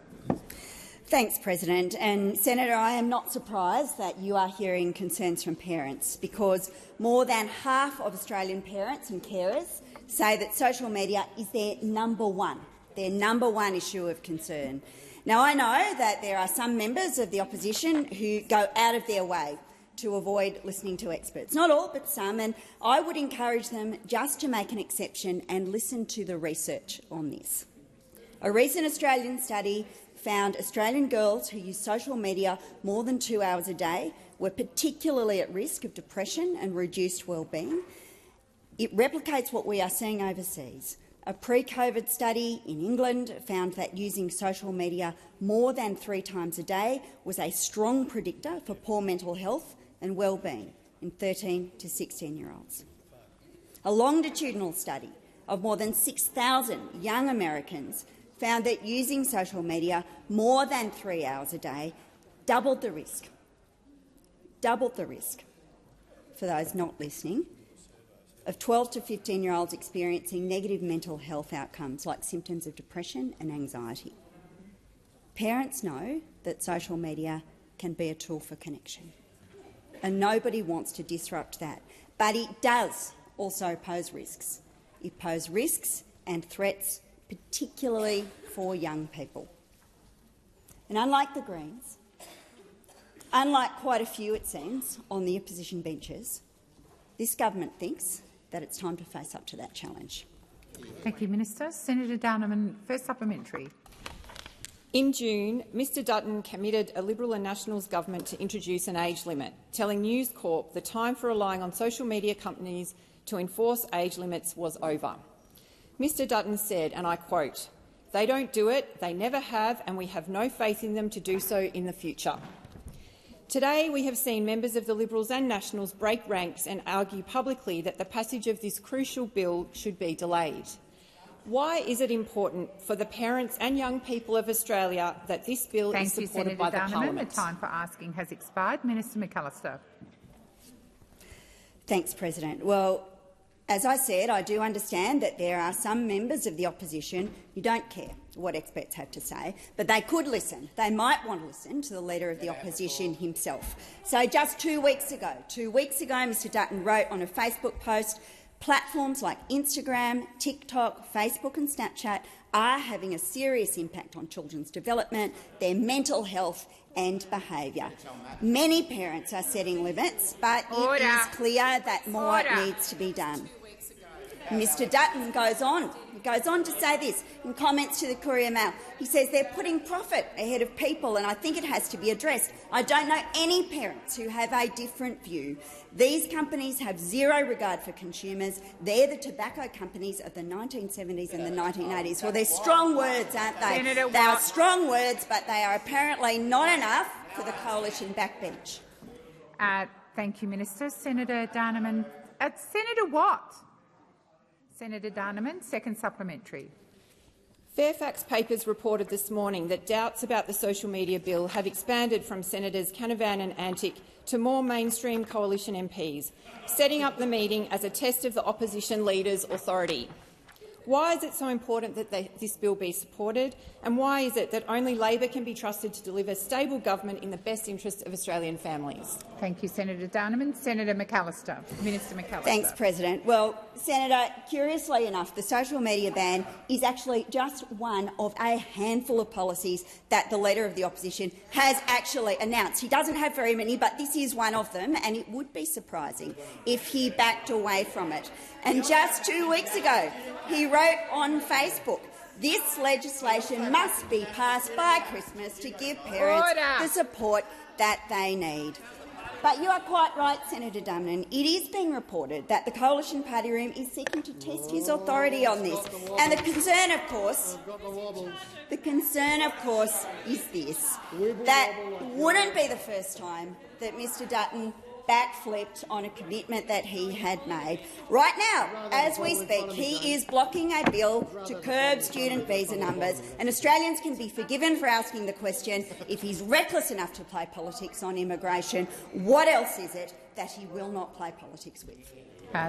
Thanks, President. And Senator, I am not surprised that you are hearing concerns from parents, because more than half of Australian parents and carers say that social media is their number one issue of concern. Now, I know that there are some members of the opposition who go out of their way to avoid listening to experts. Not all, but some, and I would encourage them just to make an exception and listen to the research on this. A recent Australian study found Australian girls who use social media more than 2 hours a day were particularly at risk of depression and reduced well-being. It replicates what we are seeing overseas. A pre-COVID study in England found that using social media more than 3 times a day was a strong predictor for poor mental health and well-being in 13 to 16-year-olds. A longitudinal study of more than 6,000 young Americans found that using social media more than 3 hours a day doubled the risk for those not listening, of 12 to 15-year-olds experiencing negative mental health outcomes like symptoms of depression and anxiety. Parents know that social media can be a tool for connection, and nobody wants to disrupt that. But it does also pose risks. It poses risks and threats, particularly for young people. And unlike the Greens, unlike quite a few, it seems, on the opposition benches, this government thinks that it's time to face up to that challenge. Thank you, Minister. Senator Dahnemann, first supplementary. In June, Mr Dutton committed a Liberal and Nationals government to introduce an age limit, telling News Corp the time for relying on social media companies to enforce age limits was over. Mr Dutton said, and I quote, "They don't do it, they never have, and we have no faith in them to do so in the future." Today, we have seen members of the Liberals and Nationals break ranks and argue publicly that the passage of this crucial bill should be delayed. Why is it important for the parents and young people of Australia that this bill is supported by the Parliament? The time for asking has expired. Minister McAllister. Thanks, President. Well, as I said, I do understand that there are some members of the opposition who don't care what experts have to say, but they could listen. They might want to listen to the Leader of the Opposition himself. So just 2 weeks ago, Mr Dutton wrote on a Facebook post, "Platforms like Instagram, TikTok, Facebook and Snapchat are having a serious impact on children's development, their mental health and behaviour. Many parents are setting limits, but it is clear that more needs to be done." Mr Dutton goes on to say this in comments to the Courier Mail. He says they're putting profit ahead of people, and I think it has to be addressed. I don't know any parents who have a different view. These companies have zero regard for consumers. They're the tobacco companies of the 1970s and the 1980s. Well, they're strong words, aren't they? They are strong words, but they are apparently not enough for the coalition backbench. Thank you, Minister. Senator Dahnemann. Senator Watt. Senator Dahnemann, second supplementary. Fairfax Papers reported this morning that doubts about the social media bill have expanded from Senators Canavan and Antic to more mainstream coalition MPs, setting up the meeting as a test of the opposition leader's authority. Why is it so important that this bill be supported, and why is it that only Labor can be trusted to deliver stable government in the best interests of Australian families? Thank you, Senator Dahnemann. Senator McAllister. Minister McAllister. Thanks, President. Well, Senator, curiously enough, the social media ban is actually just one of a handful of policies that the Leader of the Opposition has actually announced. He doesn't have very many, but this is one of them, and it would be surprising if he backed away from it. And just 2 weeks ago, he wrote on Facebook, "This legislation must be passed by Christmas to give parents the support that they need." But you are quite right, Senator Dahnemann. It is being reported that the Coalition Party Room is seeking to test his authority on this. And the concern, of course, is this, that wouldn't be the first time that Mr Dutton backflipped on a commitment that he had made. Right now, as we speak, he is blocking a bill to curb student visa numbers, and Australians can be forgiven for asking the question, if he's reckless enough to play politics on immigration, what else is it that he will not play politics with?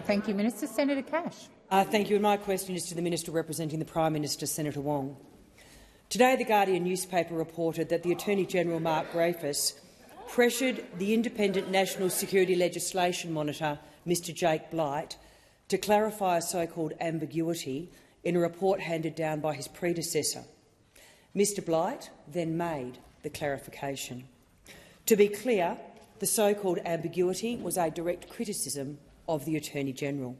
Thank you, Minister. Senator Cash. Thank you. And my question is to the Minister representing the Prime Minister, Senator Wong. Today, The Guardian newspaper reported that the Attorney-General, Mark Dreyfus, pressured the independent National Security Legislation Monitor, Mr Jake Blight, to clarify a so-called ambiguity in a report handed down by his predecessor. Mr Blight then made the clarification. To be clear, the so-called ambiguity was a direct criticism of the Attorney-General.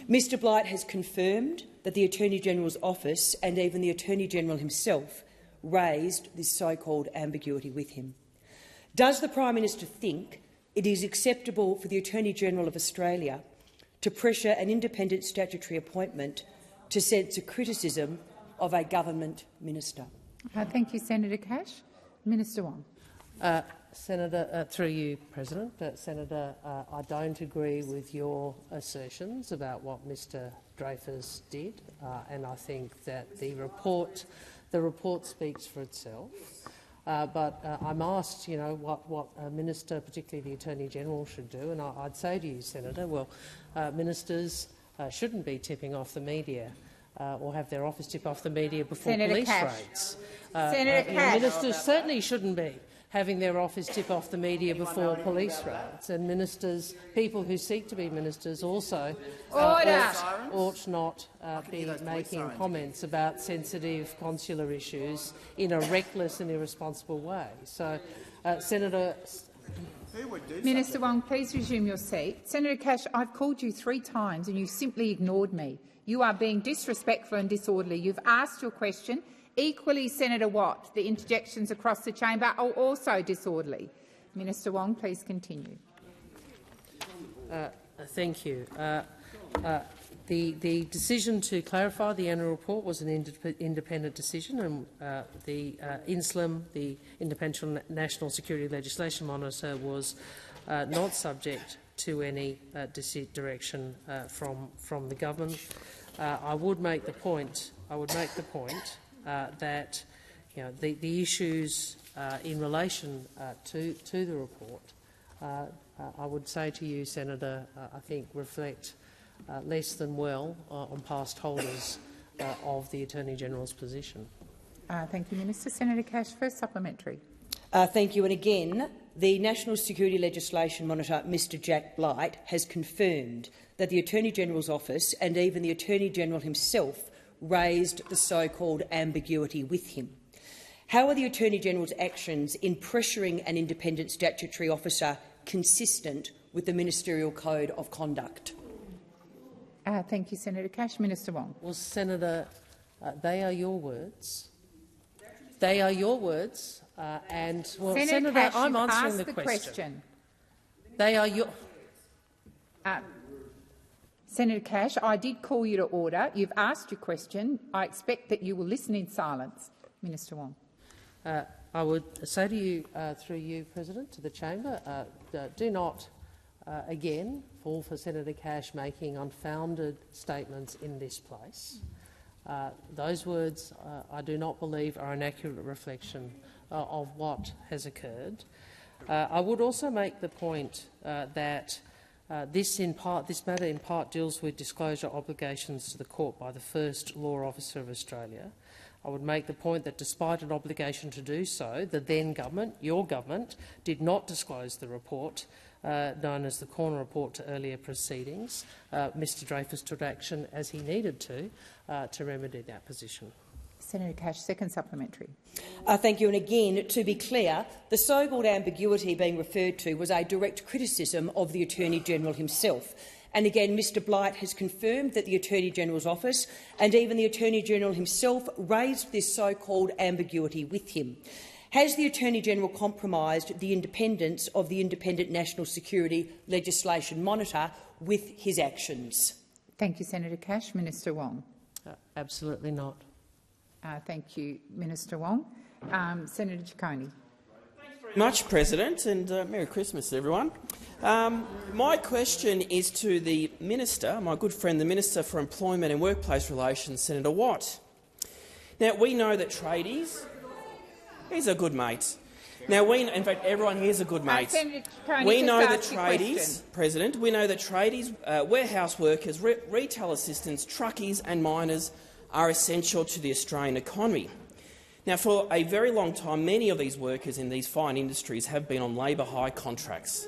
Mr Blight has confirmed that the Attorney-General's office and even the Attorney-General himself raised this so-called ambiguity with him. Does the Prime Minister think it is acceptable for the Attorney-General of Australia to pressure an independent statutory appointment to censor criticism of a government minister? Thank you, Senator Cash. Minister Wong. Senator, through you, President. Senator, I don't agree with your assertions about what Mr Dreyfus did, and I think that the report speaks for itself. But I'm asked, what a minister, particularly the Attorney-General, should do, and I'd say to you, Senator, well, ministers shouldn't be tipping off the media or have their office tip off the media before Senator police Cash. raids. Senator Cash. Ministers certainly shouldn't be having their office tip off the media before police raids, and ministers, people who seek to be ministers, also ought not be making comments about sensitive consular issues in a reckless and irresponsible way. So, Senator. Minister Wong, please resume your seat. Senator Cash, I've called you 3 times and you simply ignored me. You are being disrespectful and disorderly. You've asked your question. Equally, Senator Watt, the interjections across the chamber are also disorderly. Minister Wong, please continue. Thank you. The decision to clarify the annual report was an independent decision, and the INSLM, the Independent National Security Legislation Monitor, was not subject to any direction from the government. I would make the point. That the issues in relation to the report, I would say to you, Senator, I think reflect less than well on past holders of the Attorney-General's position. Thank you, Minister. Senator Cash, first supplementary. Thank you. And again, the National Security Legislation Monitor, Mr Jack Blight, has confirmed that the Attorney-General's office and even the Attorney-General himself raised the so-called ambiguity with him. How are the Attorney-General's actions in pressuring an independent statutory officer consistent with the Ministerial Code of Conduct? Thank you, Senator Cash. Minister Wong. Well, Senator, they are your words. They are your words. And, well, Senator, Cash, I'm answering the question. They are your... Senator Cash, I did call you to order. You've asked your question. I expect that you will listen in silence. Minister Wong. I would say to you, through you, President, to the chamber, do not, again, fall for Senator Cash making unfounded statements in this place. Those words, I do not believe, are an accurate reflection of what has occurred. I would also make the point that this matter in part deals with disclosure obligations to the court by the First Law Officer of Australia. I would make the point that despite an obligation to do so, the then government, your government, did not disclose the report known as the Corner Report to earlier proceedings. Mr Dreyfus took action as he needed to remedy that position. Senator Cash, second supplementary. Thank you. And again, to be clear, the so-called ambiguity being referred to was a direct criticism of the Attorney-General himself. And again, Mr Blight has confirmed that the Attorney-General's office and even the Attorney-General himself raised this so-called ambiguity with him. Has the Attorney-General compromised the independence of the Independent National Security Legislation Monitor with his actions? Thank you, Senator Cash. Minister Wong. Absolutely not. Thank you, Minister Wong. Senator Ciccone. Thanks very much, President, and Merry Christmas, everyone. My question is to the Minister, my good friend, the Minister for Employment and Workplace Relations, Senator Watt. Now, we know that tradies... He's a good mate. Now, in fact, everyone here is a good mate. We know that tradies, President, we know that tradies, warehouse workers, retail assistants, truckies and miners are essential to the Australian economy. Now, for a very long time, many of these workers in these fine industries have been on labour hire contracts.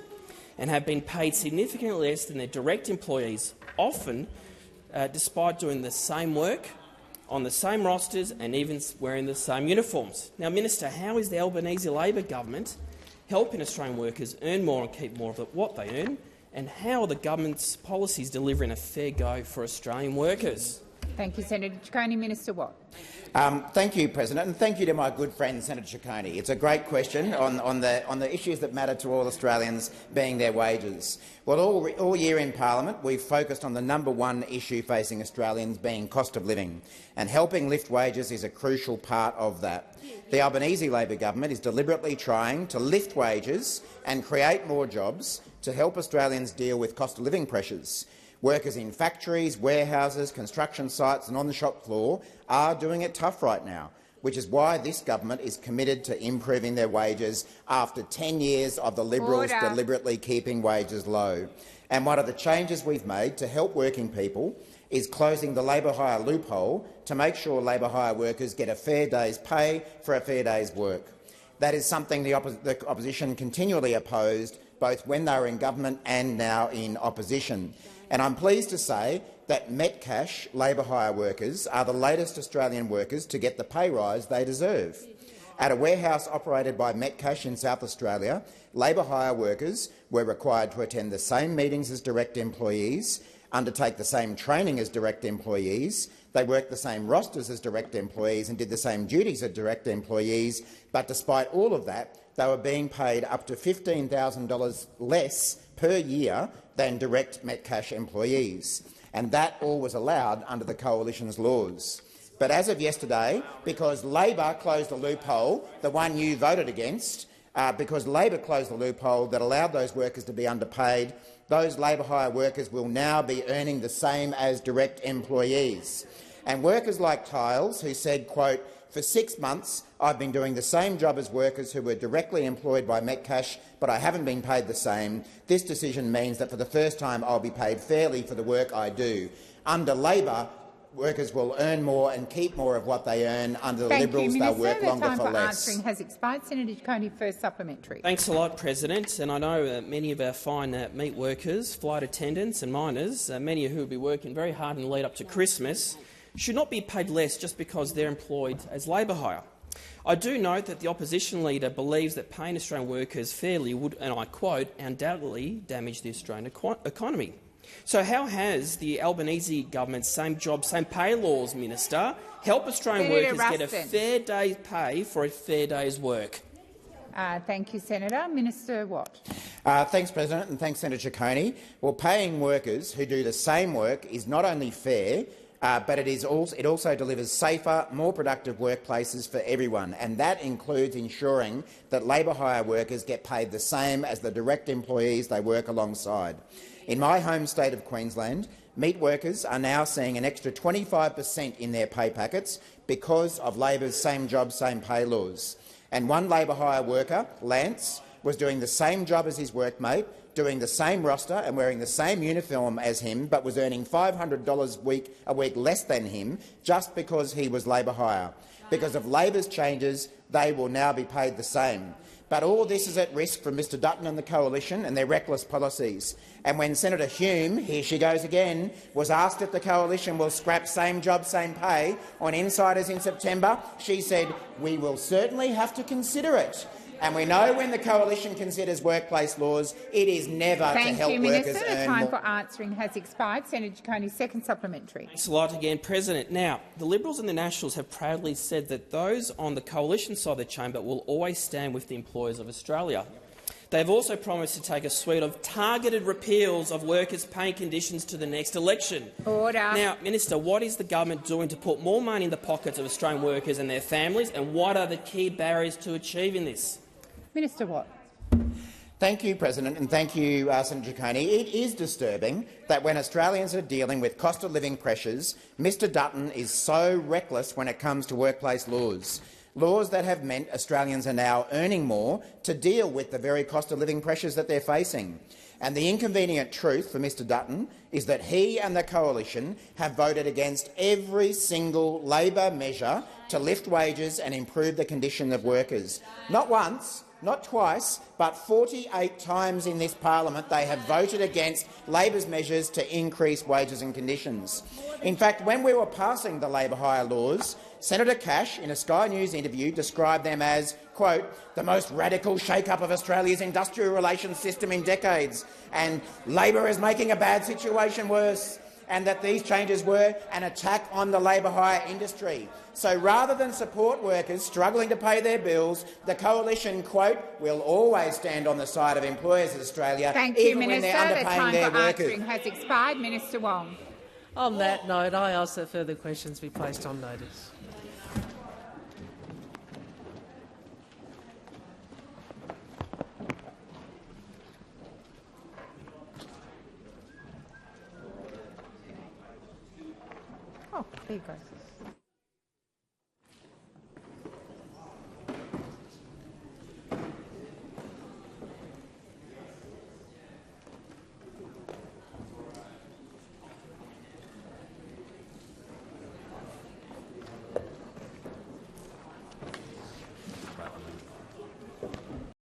and have been paid significantly less than their direct employees, often despite doing the same work, on the same rosters and even wearing the same uniforms. Now, Minister, how is the Albanese Labor government helping Australian workers earn more and keep more of what they earn, and how are the government's policies delivering a fair go for Australian workers? Thank you, Senator Ciccone. Minister Watt. Thank you, President, and thank you to my good friend Senator Ciccone. It's a great question on the issues that matter to all Australians, being their wages. Well, all year in Parliament we've focused on the #1 issue facing Australians, being cost of living, and helping lift wages is a crucial part of that. The Albanese Labor government is deliberately trying to lift wages and create more jobs to help Australians deal with cost of living pressures. Workers in factories, warehouses, construction sites and on the shop floor are doing it tough right now, which is why this government is committed to improving their wages after 10 years of the Liberals deliberately keeping wages low. And one of the changes we've made to help working people is closing the labour hire loophole to make sure labour hire workers get a fair day's pay for a fair day's work. That is something the opposition continually opposed, both when they were in government and now in opposition. And I'm pleased to say that Metcash labour hire workers are the latest Australian workers to get the pay rise they deserve. At a warehouse operated by Metcash in South Australia, labour hire workers were required to attend the same meetings as direct employees, undertake the same training as direct employees, they worked the same rosters as direct employees and did the same duties as direct employees, but despite all of that, they were being paid up to $15,000 less per year than direct Metcash employees, and that all was allowed under the Coalition's laws. But as of yesterday, because Labor closed the loophole, the one you voted against, because Labor closed the loophole that allowed those workers to be underpaid, those labour hire workers will now be earning the same as direct employees. And workers like Tiles, who said, quote, "For 6 months I've been doing the same job as workers who were directly employed by Metcash, but I haven't been paid the same. This decision means that for the first time I'll be paid fairly for the work I do." Under Labor, workers will earn more and keep more of what they earn. Under the Liberals, they'll work longer for less. The time for answering has expired. Senator Ciccone, first supplementary. Thanks a lot, President. And I know many of our fine meat workers, flight attendants and miners, many who will be working very hard in the lead up to Christmas, should not be paid less just because they're employed as labour hire. I do note that the opposition leader believes that paying Australian workers fairly would, and I quote, undoubtedly damage the Australian economy. So how has the Albanese government's same job, same pay laws, Minister, help Australian workers get a fair day's pay for a fair day's work? Thank you, Senator. Minister Watt. Thanks, President, and thanks, Senator Ciccone. Well, paying workers who do the same work is not only fair, but it also delivers safer, more productive workplaces for everyone, and that includes ensuring that labour hire workers get paid the same as the direct employees they work alongside. In my home state of Queensland, meat workers are now seeing an extra 25% in their pay packets because of Labor's same job, same pay laws. And one labour hire worker, Lance, was doing the same job as his workmate, doing the same roster and wearing the same uniform as him, but was earning $500 a week less than him just because he was labour hire. Because of Labor's changes, they will now be paid the same. But all this is at risk from Mr Dutton and the Coalition and their reckless policies. And when Senator Hume, here she goes again, was asked if the Coalition will scrap same job, same pay on insiders in September, she said, "We will certainly have to consider it." And we know when the Coalition considers workplace laws, it is never to help workers earn more. Thank you, Minister. The time for answering has expired. Senator Ciccone, second supplementary. Thanks a lot again, President. Now, the Liberals and the Nationals have proudly said that those on the Coalition side of the chamber will always stand with the employers of Australia. They have also promised to take a suite of targeted repeals of workers' pay conditions to the next election. Order. Now, Minister, what is the government doing to put more money in the pockets of Australian workers and their families, and what are the key barriers to achieving this? Minister Watt. Thank you, President, and thank you, Senator Ciccone. It is disturbing that when Australians are dealing with cost of living pressures, Mr Dutton is so reckless when it comes to workplace laws. Laws that have meant Australians are now earning more to deal with the very cost of living pressures that they're facing. And the inconvenient truth for Mr Dutton is that he and the Coalition have voted against every single Labor measure to lift wages and improve the condition of workers. Not once, not twice, but 48 times in this parliament they have voted against Labor's measures to increase wages and conditions. In fact, when we were passing the labour hire laws, Senator Cash, in a Sky News interview, described them as, quote, the most radical shake-up of Australia's industrial relations system in decades, and Labor is making a bad situation worse, and that these changes were an attack on the labour hire industry. So rather than support workers struggling to pay their bills, the coalition, quote, will always stand on the side of employers in Australia, Thank you, even when Minister. they're The underpaying time their for workers. answering has expired. Minister Wong. On that note, I ask that further questions be placed on notice. Oh, there you go.